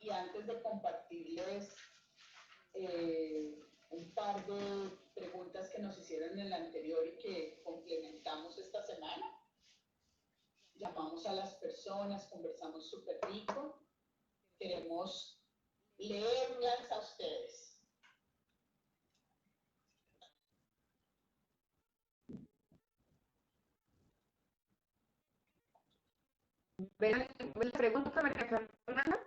Y antes de compartirles un par de preguntas que nos hicieron en el anterior y que complementamos esta semana, llamamos a las personas, conversamos súper rico. Queremos leerlas a ustedes. ¿Ven la pregunta, María Fernanda?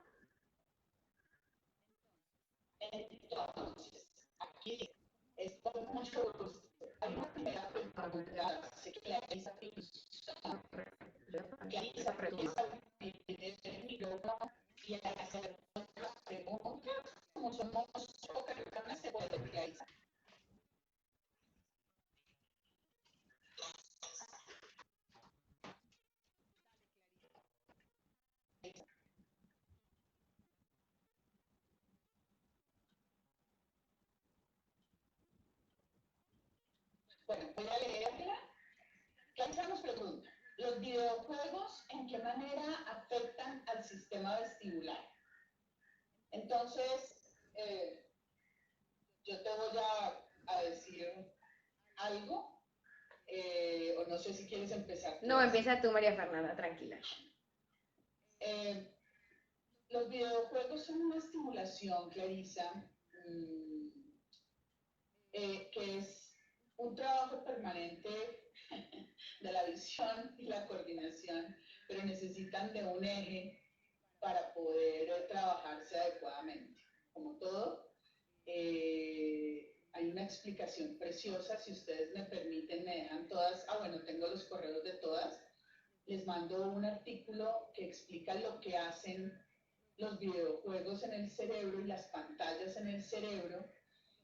Entonces, aquí es con mucho gusto. Hay una primera pregunta, sé que la Elisa y al hacer las preguntas, como somos pocas personas, se puede realizar. Bueno, voy a leerla. Clarisa nos pregunta, ¿los videojuegos en qué manera afectan al sistema vestibular? Entonces, yo te voy a decir algo, o no sé si quieres empezar. No, empieza tú, María Fernanda, tranquila. Los videojuegos son una estimulación, Clarisa, que es un trabajo permanente de la visión y la coordinación, pero necesitan de un eje para poder trabajarse adecuadamente. Como todo, hay una explicación preciosa, si ustedes me permiten, me dejan todas, bueno, tengo los correos de todas, les mando un artículo que explica lo que hacen los videojuegos en el cerebro y las pantallas en el cerebro,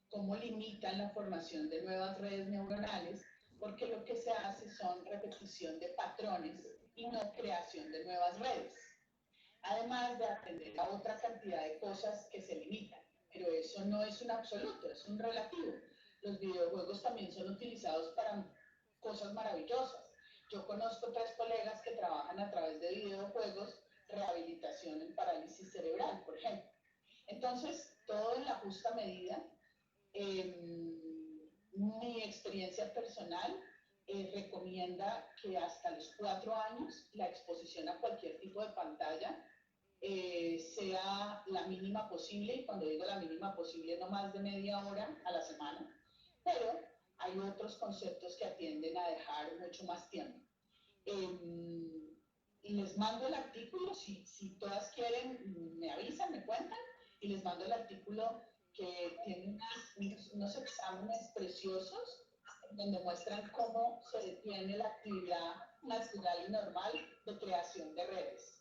cómo limitan la formación de nuevas redes neuronales, porque lo que se hace son repetición de patrones y no creación de nuevas redes. Además de atender a otra cantidad de cosas que se limitan, pero eso no es un absoluto, es un relativo. Los videojuegos también son utilizados para cosas maravillosas. Yo conozco 3 colegas que trabajan a través de videojuegos, rehabilitación en parálisis cerebral, por ejemplo. Entonces, todo en la justa medida. Mi experiencia personal recomienda que hasta los 4 años la exposición a cualquier tipo de pantalla sea la mínima posible, y cuando digo la mínima posible, no más de media hora a la semana, pero hay otros conceptos que atienden a dejar mucho más tiempo. Y les mando el artículo, si todas quieren, me avisan, me cuentan, y les mando el artículo que tiene unos exámenes preciosos donde muestran cómo se detiene la actividad natural y normal de creación de redes.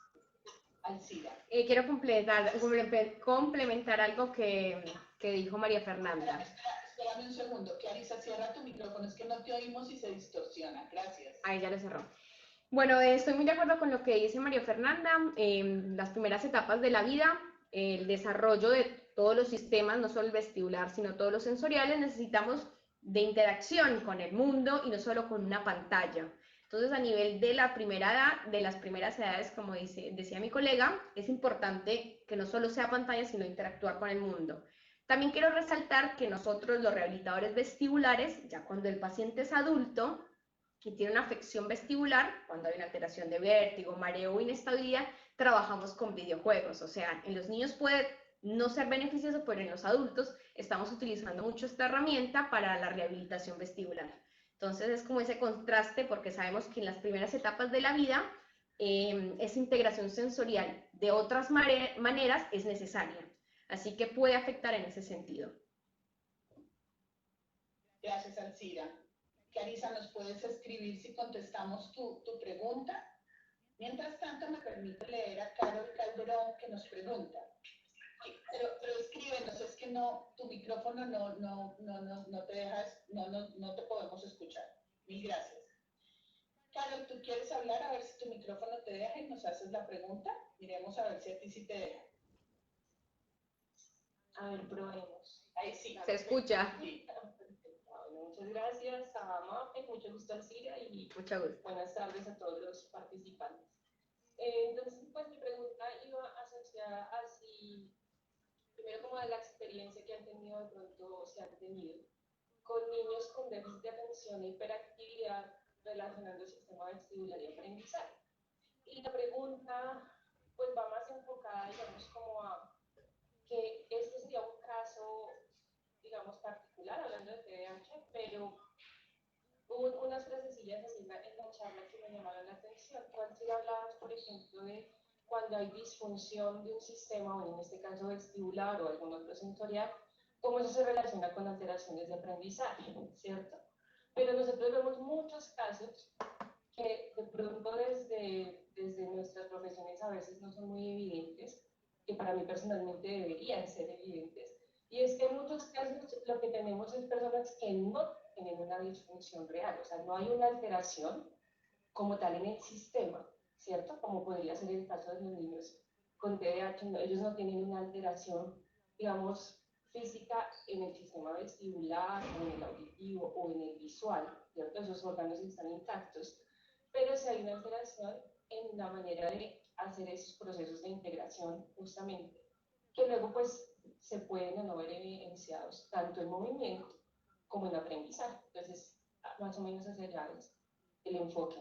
Alcira. Quiero complementar algo que dijo María Fernanda. Espérame un segundo, Clarisa, cierra tu micrófono, es que no te oímos y se distorsiona. Gracias. Ahí ya lo cerró. Bueno, estoy muy de acuerdo con lo que dice María Fernanda. Las primeras etapas de la vida, el desarrollo de todos los sistemas, no solo el vestibular, sino todos los sensoriales, necesitamos de interacción con el mundo y no solo con una pantalla. Entonces, a nivel de la primera edad, de las primeras edades, como decía mi colega, es importante que no solo sea pantalla, sino interactuar con el mundo. También quiero resaltar que nosotros, los rehabilitadores vestibulares, ya cuando el paciente es adulto, que tiene una afección vestibular, cuando hay una alteración de vértigo, mareo o inestabilidad, trabajamos con videojuegos. O sea, en los niños puede no ser beneficioso, pero en los adultos estamos utilizando mucho esta herramienta para la rehabilitación vestibular. Entonces es como ese contraste, porque sabemos que en las primeras etapas de la vida esa integración sensorial de otras maneras es necesaria. Así que puede afectar en ese sentido. Gracias, Alcira. Clarisa, ¿nos puedes escribir si contestamos tu pregunta? Mientras tanto, me permite leer a Carol Calderón, que nos pregunta. Pero escríbenos, es que no, tu micrófono no te dejas, no te podemos escuchar. Mil gracias. Carol, ¿tú quieres hablar? A ver si tu micrófono te deja y nos haces la pregunta. Miremos a ver si a ti sí te deja. A ver, probemos. Ahí sí. Se escucha. Sí. Bueno, muchas gracias a Mafe, mucho gusto Alcira y Mucho gusto. buenas tardes a todos los participantes. Entonces, pues mi pregunta iba asociada a si, primero como de la experiencia que han tenido de pronto, se han tenido con niños con déficit de atención e hiperactividad relacionando el sistema vestibular y aprendizaje. Y la pregunta pues va más enfocada, digamos, como a que este sería un caso, digamos, particular, hablando de TDAH, pero hubo unas frasecillas así en la charla que me llamaron la atención. Tú así hablabas, por ejemplo, de cuando hay disfunción de un sistema, o en este caso vestibular o algún otro sensorial, cómo eso se relaciona con alteraciones de aprendizaje, ¿cierto? Pero nosotros vemos muchos casos que de pronto desde nuestras profesiones a veces no son muy evidentes, que para mí personalmente deberían ser evidentes. Y es que en muchos casos lo que tenemos es personas que no tienen una disfunción real, o sea, no hay una alteración como tal en el sistema, ¿cierto? Como podría ser el caso de los niños con TDAH, ellos no tienen una alteración, digamos, física en el sistema vestibular, o en el auditivo, o en el visual, ¿cierto? Esos órganos están intactos, pero sí hay una alteración en la manera de hacer esos procesos de integración, justamente, que luego pues se pueden o no ver evidenciados tanto en movimiento como en aprendizaje. Entonces, más o menos hacia allá es el enfoque.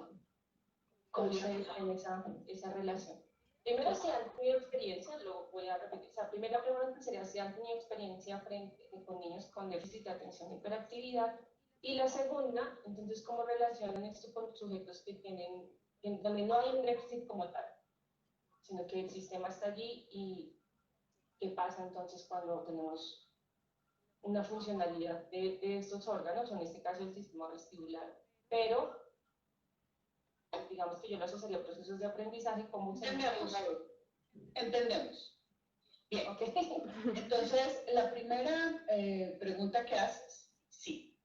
¿Cómo ustedes ven esa relación? Primero, si han tenido experiencia, lo voy a repetir. O sea, primera pregunta sería si han tenido experiencia con niños con déficit de atención y hiperactividad. Y la segunda, entonces, ¿cómo relacionan esto con sujetos que tienen, donde no hay un déficit como tal, sino que el sistema está allí? Y qué pasa entonces cuando tenemos una funcionalidad de estos órganos, o en este caso el sistema vestibular, pero digamos que yo lo asociaría a procesos de aprendizaje como Entendemos. Bien. Okay. Entonces, la primera pregunta que haces, sí.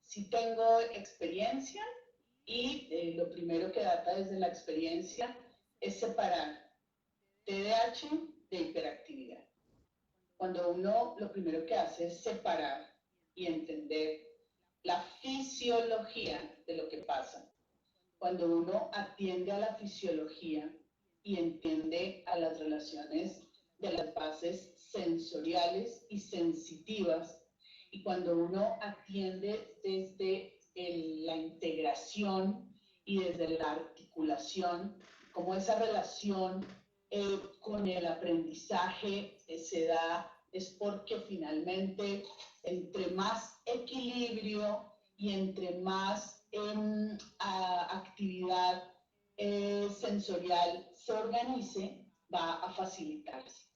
Sí tengo experiencia, y lo primero que data desde la experiencia es separar TDAH de hiperactividad. Cuando uno lo primero que hace es separar y entender la fisiología de lo que pasa. cuando uno atiende a la fisiología y entiende a las relaciones de las bases sensoriales y sensitivas, y cuando uno atiende desde la integración y desde la articulación, cómo esa relación con el aprendizaje se da, es porque finalmente entre más equilibrio y entre más actividad sensorial se organice, va a facilitarse.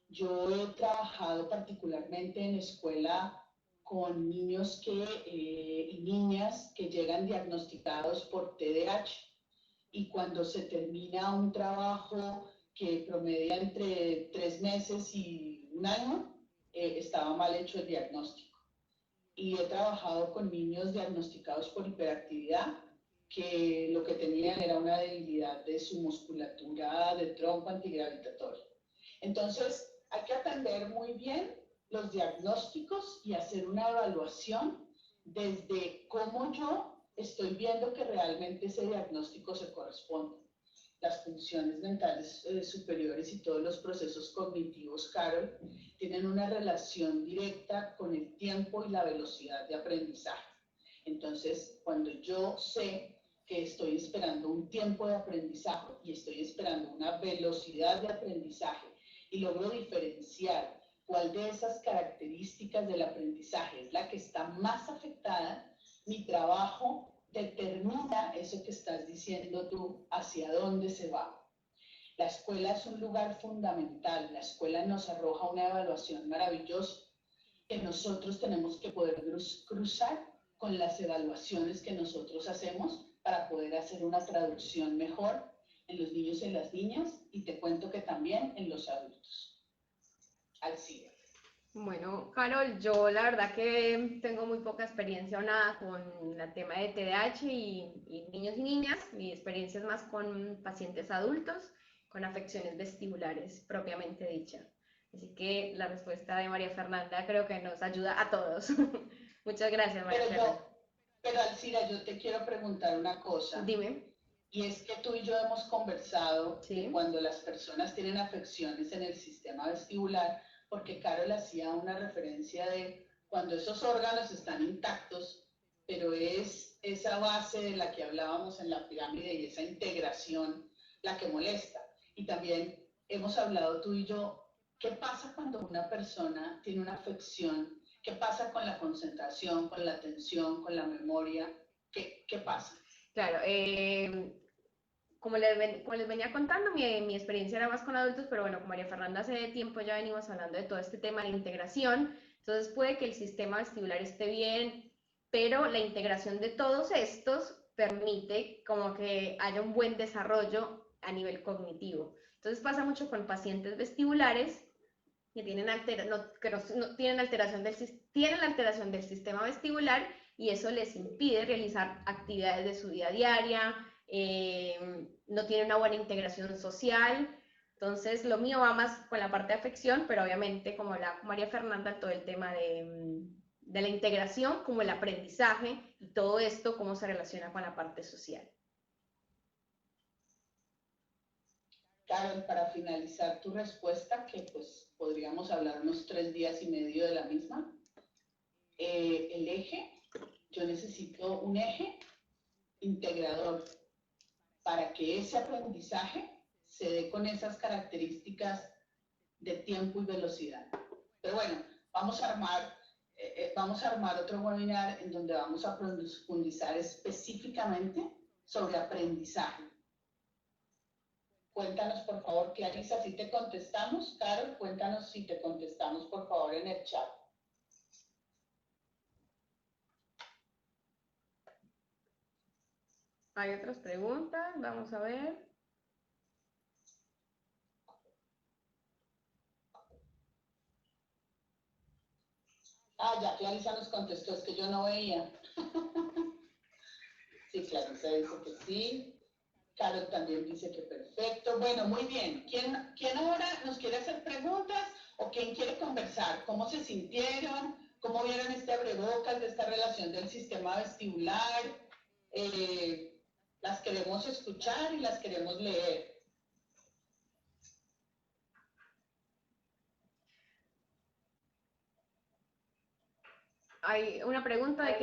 Yo he trabajado particularmente en escuela con niños y niñas que llegan diagnosticados por TDAH, y cuando se termina un trabajo que promedia entre 3 meses y 1 año, estaba mal hecho el diagnóstico. Y he trabajado con niños diagnosticados por hiperactividad, que lo que tenían era una debilidad de su musculatura de tronco antigravitatorio. Entonces, hay que atender muy bien los diagnósticos y hacer una evaluación desde cómo yo estoy viendo que realmente ese diagnóstico se corresponde. Las funciones mentales superiores y todos los procesos cognitivos, Carol, tienen una relación directa con el tiempo y la velocidad de aprendizaje. Entonces, cuando yo sé que estoy esperando un tiempo de aprendizaje y estoy esperando una velocidad de aprendizaje y logro diferenciar cuál de esas características del aprendizaje es la que está más afectada, mi trabajo determina eso que estás diciendo tú, hacia dónde se va. La escuela es un lugar fundamental. La escuela nos arroja una evaluación maravillosa que nosotros tenemos que poder cruzar con las evaluaciones que nosotros hacemos para poder hacer una traducción mejor en los niños y en las niñas, y te cuento que también en los adultos. Alcide. Bueno, Carol, yo la verdad que tengo muy poca experiencia o nada con el tema de TDAH y niños y niñas. Mi experiencia es más con pacientes adultos con afecciones vestibulares propiamente dicha. Así que la respuesta de María Fernanda creo que nos ayuda a todos. Muchas gracias, María Fernanda. Pero Alcira, yo te quiero preguntar una cosa. Dime. Y es que tú y yo hemos conversado ¿Sí? de cuando las personas tienen afecciones en el sistema vestibular, porque Carol hacía una referencia de cuando esos órganos están intactos, pero es esa base de la que hablábamos en la pirámide y esa integración la que molesta. Y también hemos hablado tú y yo, ¿qué pasa cuando una persona tiene una afección? ¿Qué pasa con la concentración, con la atención, con la memoria? ¿Qué pasa? Claro, como les venía contando, mi experiencia era más con adultos, pero bueno, con María Fernanda hace tiempo ya venimos hablando de todo este tema de integración, entonces puede que el sistema vestibular esté bien, pero la integración de todos estos permite como que haya un buen desarrollo a nivel cognitivo. Entonces pasa mucho con pacientes vestibulares que tienen, tienen la alteración del sistema vestibular, y eso les impide realizar actividades de su vida diaria, no tiene una buena integración social. Entonces lo mío va más con la parte de afección, pero obviamente como la María Fernanda, todo el tema de la integración, como el aprendizaje y todo esto, cómo se relaciona con la parte social. Carol, para finalizar tu respuesta, que pues podríamos hablar unos 3 días y medio de la misma, el eje, yo necesito un eje integrador para que ese aprendizaje se dé con esas características de tiempo y velocidad. Pero bueno, vamos a armar otro webinar en donde vamos a profundizar específicamente sobre aprendizaje. Cuéntanos, por favor, Clarisa, si te contestamos. Carol, cuéntanos si te contestamos, por favor, en el chat. Hay otras preguntas, vamos a ver. Ah, ya, Clarisa nos contestó, es que yo no veía. Sí, Clarisa dice que sí. Carol también dice que perfecto. Bueno, muy bien. ¿Quién ahora nos quiere hacer preguntas o quién quiere conversar? ¿Cómo se sintieron? ¿Cómo vieron este abrebocas de esta relación del sistema vestibular? Las queremos escuchar y las queremos leer. Hay una pregunta de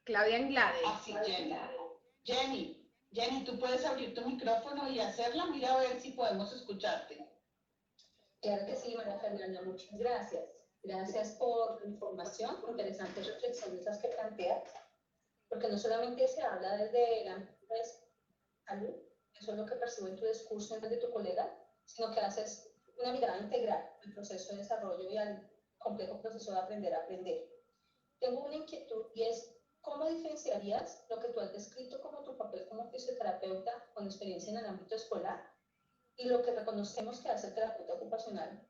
Claudia Anglade. Ah, sí, Jenny, ¿tú puedes abrir tu micrófono y hacerla? Mira a ver si podemos escucharte. Claro que sí, María Fernanda, muchas gracias. Gracias por la información, interesantes reflexiones las que planteas, porque no solamente se habla desde el ámbito de salud, eso es lo que percibo en tu discurso en el de tu colega, sino que haces una mirada integral al proceso de desarrollo y al complejo proceso de aprender a aprender. Tengo una inquietud y es, ¿cómo diferenciarías lo que tú has descrito como tu papel como fisioterapeuta con experiencia en el ámbito escolar y lo que reconocemos que hace el terapeuta ocupacional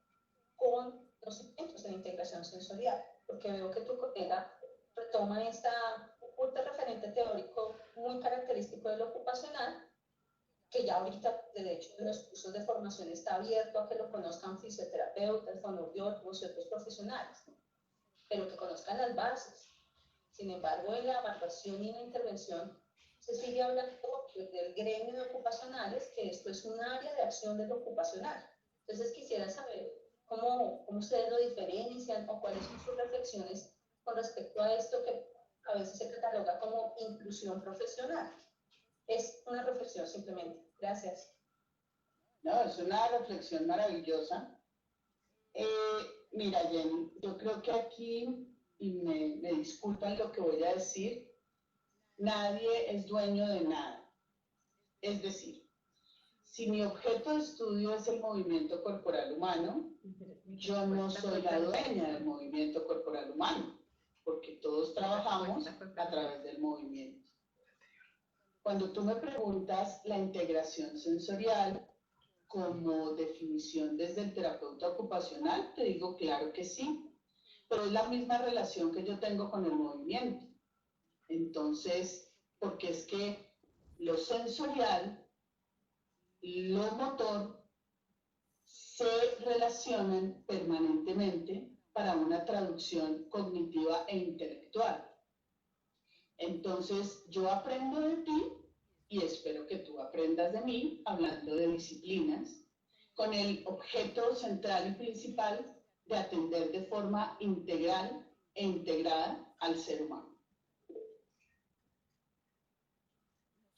con los centros de integración sensorial? Porque veo que tu colega retoma un referente teórico muy característico de lo ocupacional, que ya ahorita, de hecho, en los cursos de formación está abierto a que lo conozcan fisioterapeutas, fonoaudiólogos y otros profesionales, pero que conozcan las bases. Sin embargo, en la evaluación y en la intervención se sigue hablando del gremio de ocupacionales, que esto es un área de acción de lo ocupacional. Entonces quisiera saber cómo ustedes lo diferencian o cuáles son sus reflexiones con respecto a esto que a veces se cataloga como inclusión profesional. Es una reflexión simplemente. Gracias. No, es una reflexión maravillosa. Mira, Jenny, yo creo que aquí, y me disculpan lo que voy a decir, nadie es dueño de nada. Es decir, si mi objeto de estudio es el movimiento corporal humano, yo no soy la dueña del movimiento corporal humano, porque todos trabajamos a través del movimiento. Cuando tú me preguntas la integración sensorial como definición desde el terapeuta ocupacional, te digo claro que sí, pero es la misma relación que yo tengo con el movimiento. Entonces, porque es que lo sensorial y lo motor se relacionan permanentemente para una traducción cognitiva e intelectual. Entonces, yo aprendo de ti y espero que tú aprendas de mí, hablando de disciplinas, con el objeto central y principal de atender de forma integral e integrada al ser humano.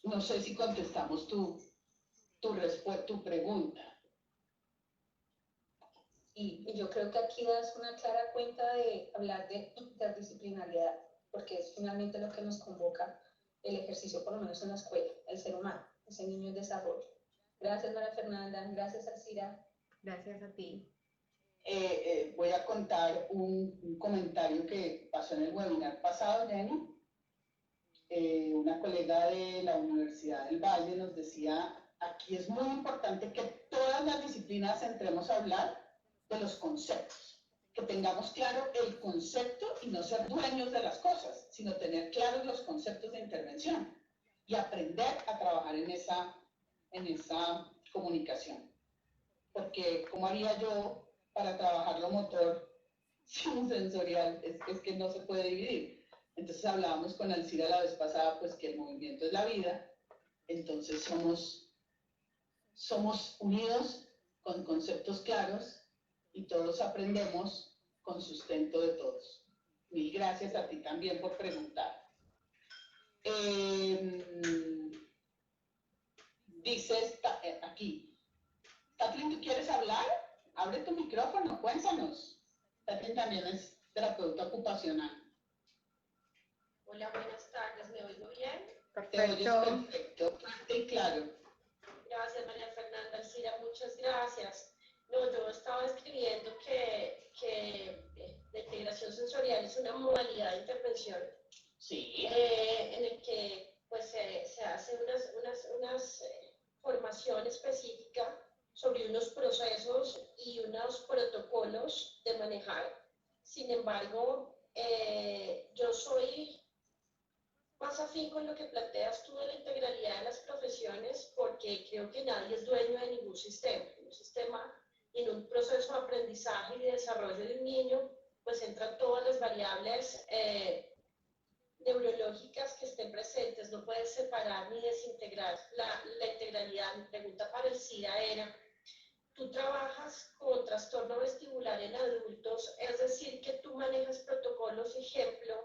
No sé si contestamos tu pregunta. Y yo creo que aquí das una clara cuenta de hablar de interdisciplinariedad, porque es finalmente lo que nos convoca el ejercicio, por lo menos en la escuela, el ser humano, ese niño en desarrollo. Gracias, María Fernanda. Gracias, Alcira. Gracias a ti. Voy a contar un comentario que pasó en el webinar pasado, Jenny. Una colega de la Universidad del Valle nos decía, aquí es muy importante que todas las disciplinas entremos a hablar de los conceptos, que tengamos claro el concepto y no ser dueños de las cosas, sino tener claros los conceptos de intervención y aprender a trabajar en esa comunicación. Porque ¿cómo haría yo para trabajar lo motor sin sensorial? Es que no se puede dividir. Entonces hablábamos con Alcira la vez pasada, pues que el movimiento es la vida, entonces somos unidos con conceptos claros y todos aprendemos con sustento de todos. Mil gracias a ti también por preguntar. Dices aquí, Kathleen, ¿tú quieres hablar? Abre tu micrófono, cuéntanos. Kathleen también es terapeuta ocupacional. Hola, buenas tardes, ¿me oigo bien? Te oyes perfecto, fuerte y claro. Gracias, María Fernanda. Alcira, muchas gracias. No, yo estaba escribiendo que la integración sensorial es una modalidad de intervención Sí. en el que pues, se hace una formación específica sobre unos procesos y unos protocolos de manejar. Sin embargo, yo soy más afín con lo que planteas tú de la integralidad de las profesiones, porque creo que nadie es dueño de ningún sistema. En un sistema, en un proceso de aprendizaje y de desarrollo de un niño, pues entran todas las variables neurológicas que estén presentes, no puedes separar ni desintegrar la integralidad. Mi pregunta para el SIDA era, ¿tú trabajas con trastorno vestibular en adultos? Es decir, que tú manejas protocolos, ejemplo,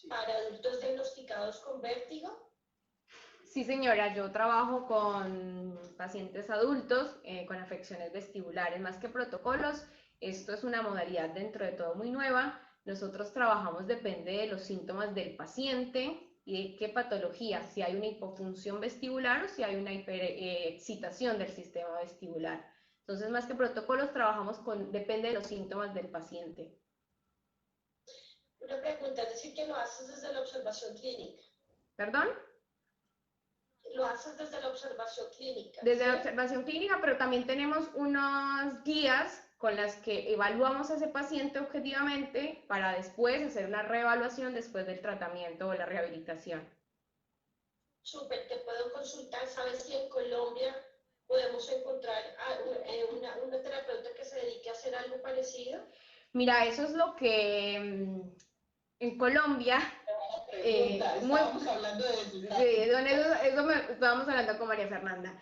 para adultos diagnosticados con vértigo. Sí, señora, yo trabajo con pacientes adultos con afecciones vestibulares, más que protocolos. Esto es una modalidad dentro de todo muy nueva. Nosotros trabajamos, depende de los síntomas del paciente y de qué patología, si hay una hipofunción vestibular o si hay una hiperexcitación del sistema vestibular. Entonces, más que protocolos, trabajamos depende de los síntomas del paciente. Una pregunta, es decir, que lo haces desde la observación clínica. ¿Perdón? Lo haces desde la observación clínica. Desde ¿sí? la observación clínica, pero también tenemos unas guías con las que evaluamos a ese paciente objetivamente para después hacer una reevaluación después del tratamiento o la rehabilitación. Súper, te puedo consultar. ¿Sabes si en Colombia podemos encontrar una terapeuta que se dedique a hacer algo parecido? Mira, eso es lo que en Colombia... Estábamos hablando de eso. Sí, estábamos hablando con María Fernanda.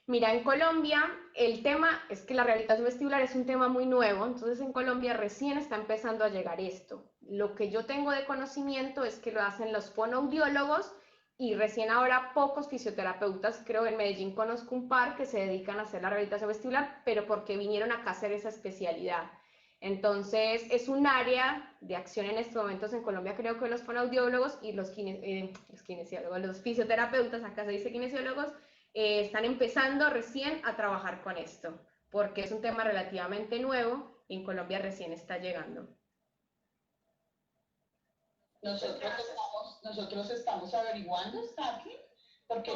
Mira, en Colombia el tema es que la rehabilitación vestibular es un tema muy nuevo, entonces en Colombia recién está empezando a llegar esto. Lo que yo tengo de conocimiento es que lo hacen los fonoaudiólogos y recién ahora pocos fisioterapeutas, creo que en Medellín conozco un par que se dedican a hacer la rehabilitación vestibular, pero porque vinieron acá a hacer esa especialidad. Entonces es un área de acción en estos momentos en Colombia, creo que los fonoaudiólogos y los kinesiólogos, los fisioterapeutas, acá se dice kinesiólogos, están empezando recién a trabajar con esto, porque es un tema relativamente nuevo y en Colombia recién está llegando. Nosotros estamos averiguando, ¿está aquí? Porque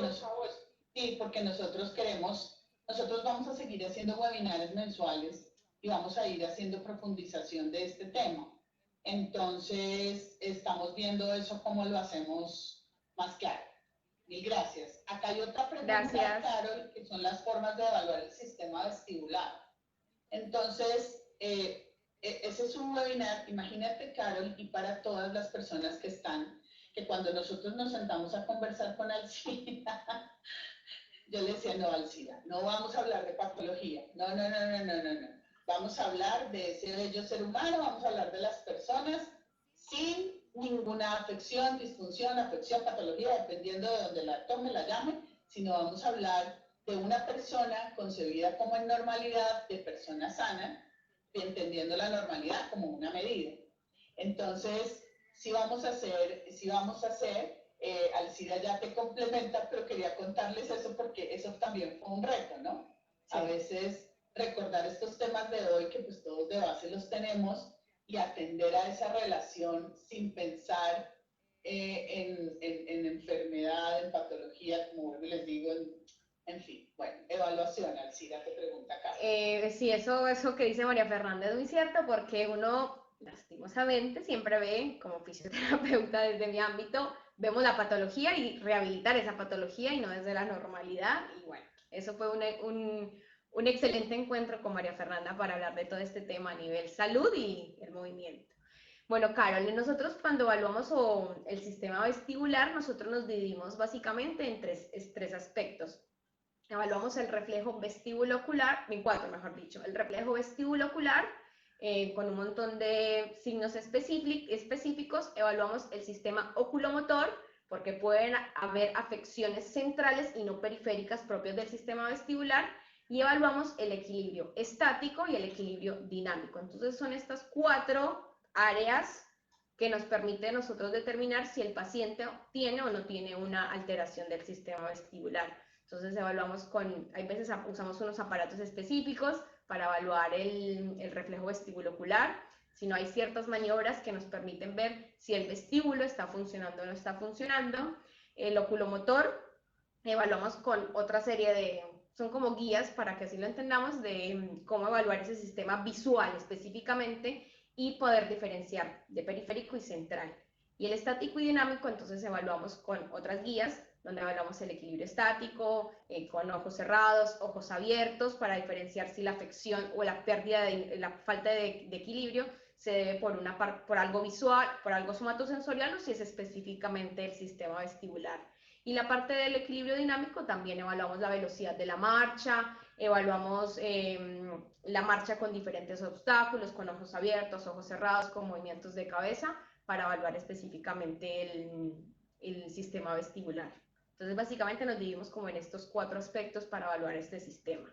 nosotros queremos, nosotros vamos a seguir haciendo webinars mensuales y vamos a ir haciendo profundización de este tema. Entonces, estamos viendo eso, cómo lo hacemos más claro. Mil gracias. Acá hay otra pregunta, Carol, que son las formas de evaluar el sistema vestibular. Entonces, ese es un webinar, imagínate, Carol, y para todas las personas que están, que cuando nosotros nos sentamos a conversar con Alcida, yo le decía, no, Alcida, no vamos a hablar de patología, no. Vamos a hablar de ese bello ser humano, vamos a hablar de las personas sin ninguna afección, disfunción, afección, patología, dependiendo de donde la tome, la llame, sino vamos a hablar de una persona concebida como en normalidad, de persona sana, entendiendo la normalidad como una medida. Entonces, sí vamos a hacer, Alcida ya te complementa, pero quería contarles eso porque eso también fue un reto, ¿no? Sí. A veces recordar estos temas de hoy, que pues todos de base los tenemos, y atender a esa relación sin pensar en enfermedad, en patología, como vuelvo y les digo, en fin. Bueno, evaluación, Alcida te pregunta acá. Sí, eso que dice María Fernanda es muy cierto, porque uno, lastimosamente, siempre ve, como fisioterapeuta desde mi ámbito, vemos la patología y rehabilitar esa patología y no desde la normalidad. Y bueno, eso fue un excelente encuentro con María Fernanda para hablar de todo este tema a nivel salud y el movimiento. Bueno, Carol, nosotros cuando evaluamos el sistema vestibular, nosotros nos dividimos básicamente en tres aspectos. Evaluamos el reflejo vestibulocular, en cuatro mejor dicho, el reflejo vestibulocular con un montón de signos específicos, evaluamos el sistema oculomotor, porque pueden haber afecciones centrales y no periféricas propias del sistema vestibular, y evaluamos el equilibrio estático y el equilibrio dinámico. Entonces son estas cuatro áreas que nos permiten nosotros determinar si el paciente tiene o no tiene una alteración del sistema vestibular. Entonces evaluamos hay veces usamos unos aparatos específicos para evaluar el reflejo vestibulocular, si no hay ciertas maniobras que nos permiten ver si el vestíbulo está funcionando o no está funcionando. El oculomotor evaluamos con otra serie son como guías para que así lo entendamos, de cómo evaluar ese sistema visual específicamente y poder diferenciar de periférico y central. Y el estático y dinámico, entonces evaluamos con otras guías donde evaluamos el equilibrio estático, con ojos cerrados, ojos abiertos, para diferenciar si la afección o la pérdida la falta de equilibrio se debe por algo visual, por algo somatosensorial o si es específicamente el sistema vestibular. Y la parte del equilibrio dinámico también evaluamos la velocidad de la marcha, evaluamos la marcha con diferentes obstáculos, con ojos abiertos, ojos cerrados, con movimientos de cabeza, para evaluar específicamente el sistema vestibular. Entonces, básicamente nos dividimos como en estos 4 aspectos para evaluar este sistema.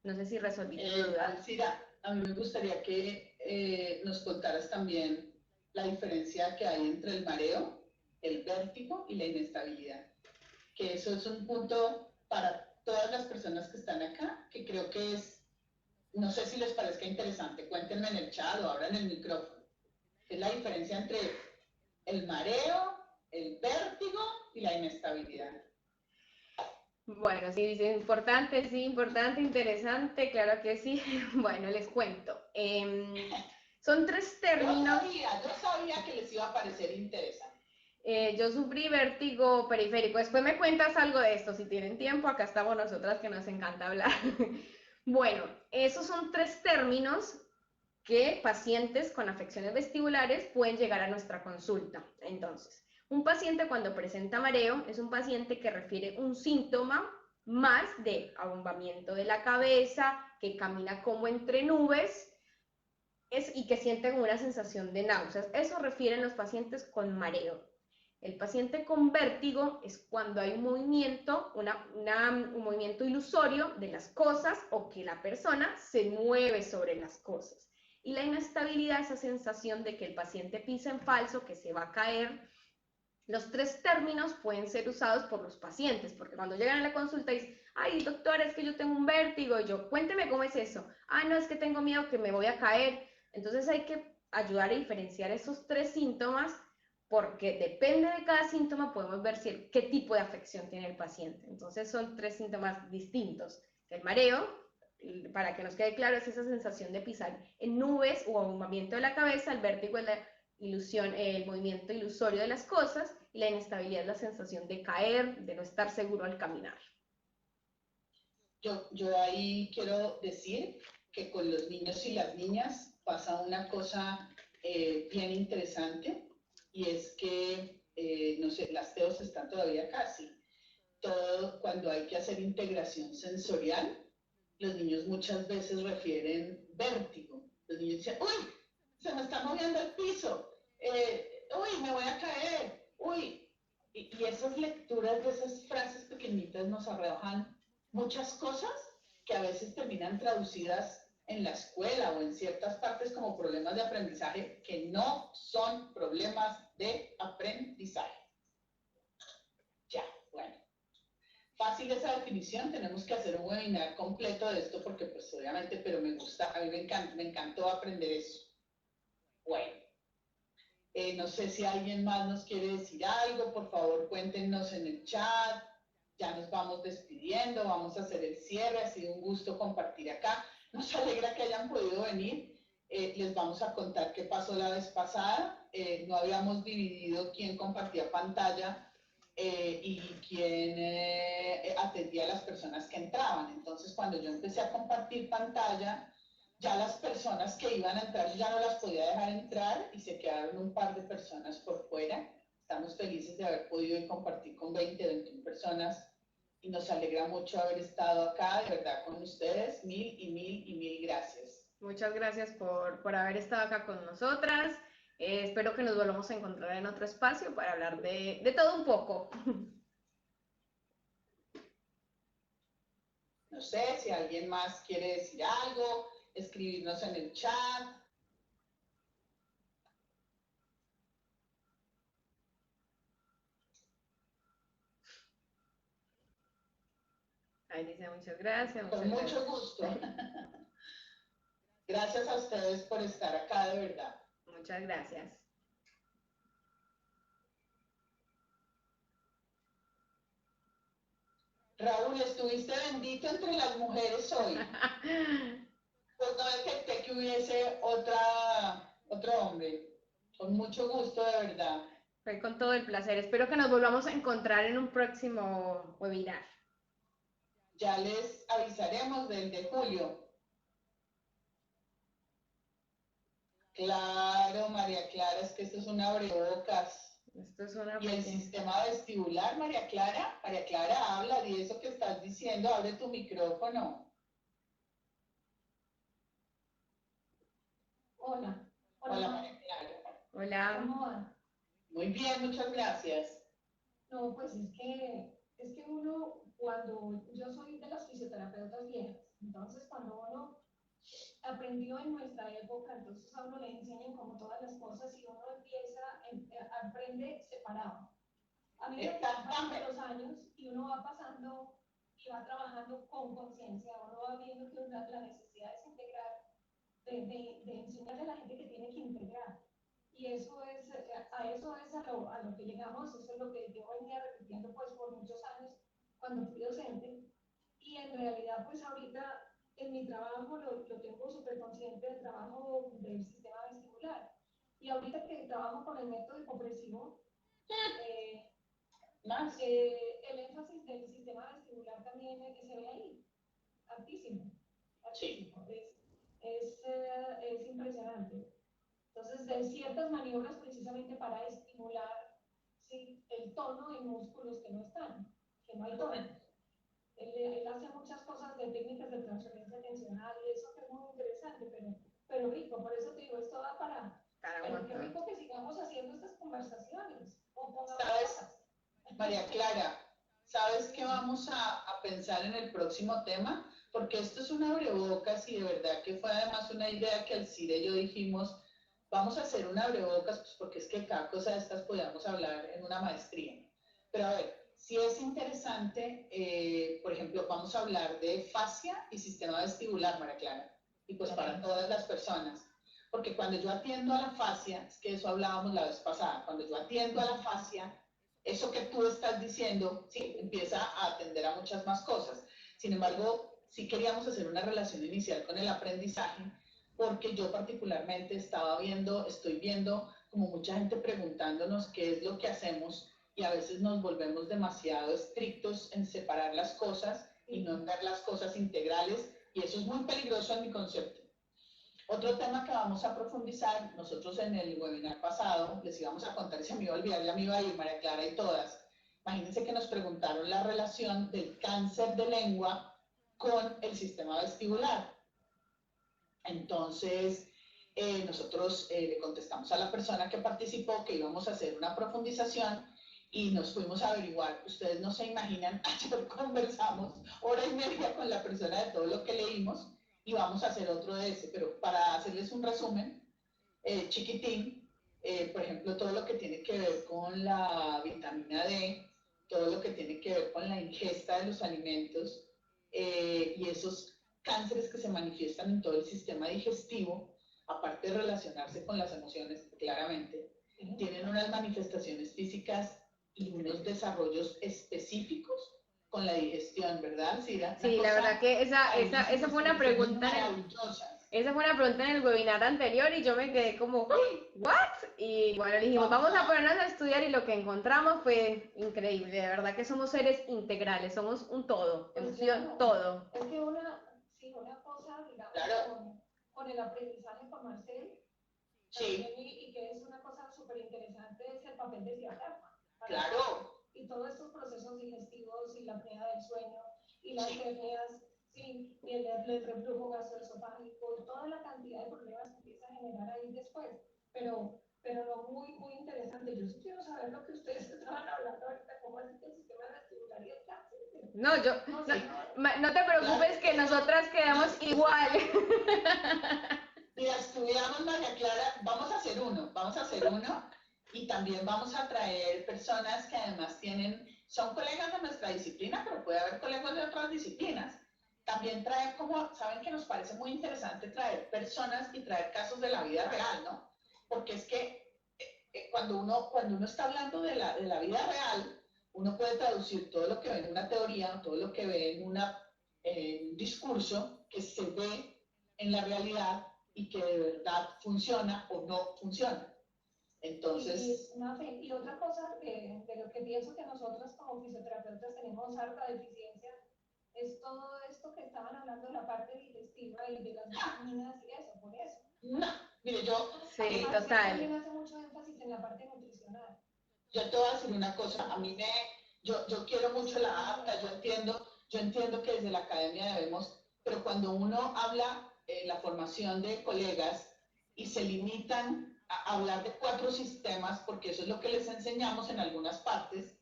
No sé si resolví tu duda. Alcira, a mí me gustaría que nos contaras también la diferencia que hay entre el mareo, el vértigo y la inestabilidad. Que eso es un punto para todas las personas que están acá, que creo que es, no sé si les parezca interesante, cuéntenme en el chat o abran el micrófono. Es la diferencia entre el mareo, el vértigo y la inestabilidad. Bueno, sí, importante, interesante, claro que sí. Bueno, les cuento. Son 3 términos. Yo sabía que les iba a parecer interesante. Yo sufrí vértigo periférico. Después me cuentas algo de esto, si tienen tiempo, acá estamos nosotras que nos encanta hablar. Bueno, esos son 3 términos que pacientes con afecciones vestibulares pueden llegar a nuestra consulta. Entonces, un paciente cuando presenta mareo es un paciente que refiere un síntoma más de abombamiento de la cabeza, que camina como entre nubes y que siente como una sensación de náuseas. Eso refieren los pacientes con mareo. El paciente con vértigo es cuando hay un movimiento, un movimiento ilusorio de las cosas o que la persona se mueve sobre las cosas. Y la inestabilidad, esa sensación de que el paciente pisa en falso, que se va a caer. Los 3 términos pueden ser usados por los pacientes, porque cuando llegan a la consulta dicen, ay, doctora, es que yo tengo un vértigo, y yo, cuénteme cómo es eso. Ah, no, es que tengo miedo que me voy a caer. Entonces hay que ayudar a diferenciar esos 3 síntomas, porque depende de cada síntoma podemos ver qué tipo de afección tiene el paciente. Entonces son 3 síntomas distintos. El mareo, para que nos quede claro, es esa sensación de pisar en nubes o abombamiento de la cabeza. El vértigo es la ilusión, el movimiento ilusorio de las cosas, y la inestabilidad es la sensación de caer, de no estar seguro al caminar. Yo ahí quiero decir que con los niños y las niñas pasa una cosa bien interesante, y es que, no sé, las TEOs están todavía casi. Todo cuando hay que hacer integración sensorial, los niños muchas veces refieren vértigo. Los niños dicen, uy, se me está moviendo el piso, uy, me voy a caer, uy. Y esas lecturas de esas frases pequeñitas nos arrojan muchas cosas que a veces terminan traducidas en la escuela o en ciertas partes como problemas de aprendizaje, que no son problemas de aprendizaje. Ya, bueno. Fácil esa definición, tenemos que hacer un webinar completo de esto porque pues obviamente, pero me gusta, a mí me encantó aprender eso. Bueno, no sé si alguien más nos quiere decir algo, por favor cuéntenos en el chat, ya nos vamos despidiendo, vamos a hacer el cierre, ha sido un gusto compartir acá, nos alegra que hayan podido venir, les vamos a contar qué pasó la vez pasada, no habíamos dividido quién compartía pantalla y quién atendía a las personas que entraban. Entonces, cuando yo empecé a compartir pantalla, ya las personas que iban a entrar, yo ya no las podía dejar entrar y se quedaron un par de personas por fuera. Estamos felices de haber podido compartir con 20, 21 personas y nos alegra mucho haber estado acá, de verdad, con ustedes. Mil gracias. Muchas gracias por haber estado acá con nosotras. Espero que nos volvamos a encontrar en otro espacio para hablar de todo un poco. No sé si alguien más quiere decir algo, escribirnos en el chat. Ahí dice muchas gracias. Con mucho gusto. Gracias a ustedes por estar acá, de verdad. Muchas gracias. Raúl, estuviste bendito entre las mujeres hoy. Pues no detecté que hubiese otro hombre. Con mucho gusto, de verdad. Fue con todo el placer. Espero que nos volvamos a encontrar en un próximo webinar. Ya les avisaremos del de julio. Claro, María Clara, es que esto es un abrebocas. Esto es una Y el belleza. sistema vestibular, María Clara, habla de eso que estás diciendo, abre tu micrófono. Hola. Hola, María Clara. Hola. ¿Cómo va? Muy bien, muchas gracias. No, pues es que uno, cuando yo soy de las fisioterapeutas viejas, entonces cuando uno aprendió en nuestra época, entonces a uno le enseñan como todas las cosas y uno aprende separado. A medida que pasan los años y uno va pasando y va trabajando con conciencia, uno va viendo que la necesidad es integrar, de enseñarle a la gente que tiene que integrar. Y eso es, a eso es a lo que llegamos, eso es lo que yo venía repitiendo pues por muchos años cuando fui docente. Y en realidad pues ahorita en mi trabajo lo tengo súper consciente del trabajo del sistema vestibular. Y ahorita que trabajo con el método hipopresivo, el énfasis del sistema vestibular también se ve ahí, altísimo. Sí. Es impresionante. Entonces, de ciertas maniobras precisamente para estimular, ¿sí?, el tono en músculos que no están, que no hay tono. Él hace muchas cosas de técnicas de transferencia tensional y eso que es muy interesante, pero rico. Por eso te digo, esto va para... Pero qué rico que sigamos haciendo estas conversaciones. ¿Sabes, María Clara? ¿Sabes qué vamos a pensar en el próximo tema? Porque esto es un abrebocas y de verdad que fue además una idea que Alcide y yo dijimos, vamos a hacer un abrebocas, pues porque es que cada cosa de estas podíamos hablar en una maestría. Pero a ver, si es interesante, por ejemplo, vamos a hablar de fascia y sistema vestibular, María Clara, y pues para todas las personas. Porque cuando yo atiendo a la fascia, es que eso hablábamos la vez pasada, cuando yo atiendo a la fascia, eso que tú estás diciendo, sí, empieza a atender a muchas más cosas. Sin embargo, sí queríamos hacer una relación inicial con el aprendizaje, porque yo particularmente estoy viendo como mucha gente preguntándonos qué es lo que hacemos y a veces nos volvemos demasiado estrictos en separar las cosas y no en ver las cosas integrales, y eso es muy peligroso en mi concepto. Otro tema que vamos a profundizar, nosotros en el webinar pasado les íbamos a contar, y se me iba a olvidar, ya me iba a ir María Clara y todas. Imagínense que nos preguntaron la relación del cáncer de lengua con el sistema vestibular. Entonces, nosotros le contestamos a la persona que participó que íbamos a hacer una profundización y nos fuimos a averiguar. Ustedes no se imaginan, ayer conversamos hora y media con la persona de todo lo que leímos y vamos a hacer otro de ese, pero para hacerles un resumen chiquitín, por ejemplo, todo lo que tiene que ver con la vitamina D, todo lo que tiene que ver con la ingesta de los alimentos y esos cánceres que se manifiestan en todo el sistema digestivo, aparte de relacionarse con las emociones, claramente, tienen unas manifestaciones físicas y unos desarrollos específicos con la digestión, ¿verdad, Cira? Sí, la verdad que esa fue una pregunta esa fue una pregunta en el webinar anterior y yo me quedé como, ¿what? Y bueno, dijimos, vamos a ponernos a estudiar y lo que encontramos fue increíble. De verdad que somos seres integrales, somos un todo, emoción, todo. Es que una cosa, digamos, claro, con el aprendizaje con Marcel, sí, y que es una cosa súper interesante, es el papel del diafragma. Claro. Y todos estos procesos digestivos y la apnea del sueño y las hernias, sí, y el reflujo gastroesofágico y toda la cantidad de problemas que empieza a generar ahí después. Pero lo muy, muy interesante. Yo sí quiero saber lo que ustedes estaban hablando ahorita, cómo es el sistema vestibular y el cáncer. No te preocupes que nosotras quedamos igual. Si estudiamos, María Clara, vamos a hacer uno y también vamos a traer personas que además son colegas de nuestra disciplina, pero puede haber colegas de otras disciplinas. También traer saben que nos parece muy interesante traer personas y traer casos de la vida real, ¿no? Porque es que cuando uno está hablando de la vida real, uno puede traducir todo lo que ve en una teoría, todo lo que ve en un discurso que se ve en la realidad y que de verdad funciona o no funciona. Entonces, Y otra cosa de lo que pienso que nosotros como fisioterapeutas tenemos harta deficiencia es todo esto que estaban hablando de la parte digestiva y de las vitaminas y eso, por eso. no, mire, Sí, Además, total. también hace mucho énfasis en la parte nutricional. yo te voy a decir una cosa, yo quiero mucho la APTA, yo entiendo que desde la academia debemos, pero cuando uno habla en la formación de colegas y se limitan a hablar de 4 sistemas, porque eso es lo que les enseñamos en algunas partes,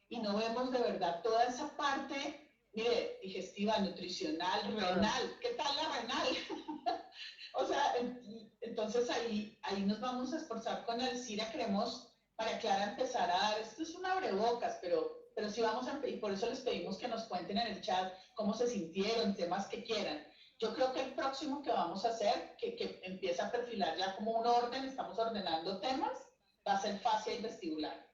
y no vemos de verdad toda esa parte, mire, digestiva, nutricional, renal, ¿qué tal la renal? O sea, entonces ahí nos vamos a esforzar con Alcira, queremos para Clara empezar a dar, esto es un abrebocas, pero sí vamos a, y por eso les pedimos que nos cuenten en el chat cómo se sintieron, temas que quieran. Yo creo que el próximo que vamos a hacer, que empieza a perfilar ya como un orden, estamos ordenando temas, va a ser fascia y vestibular.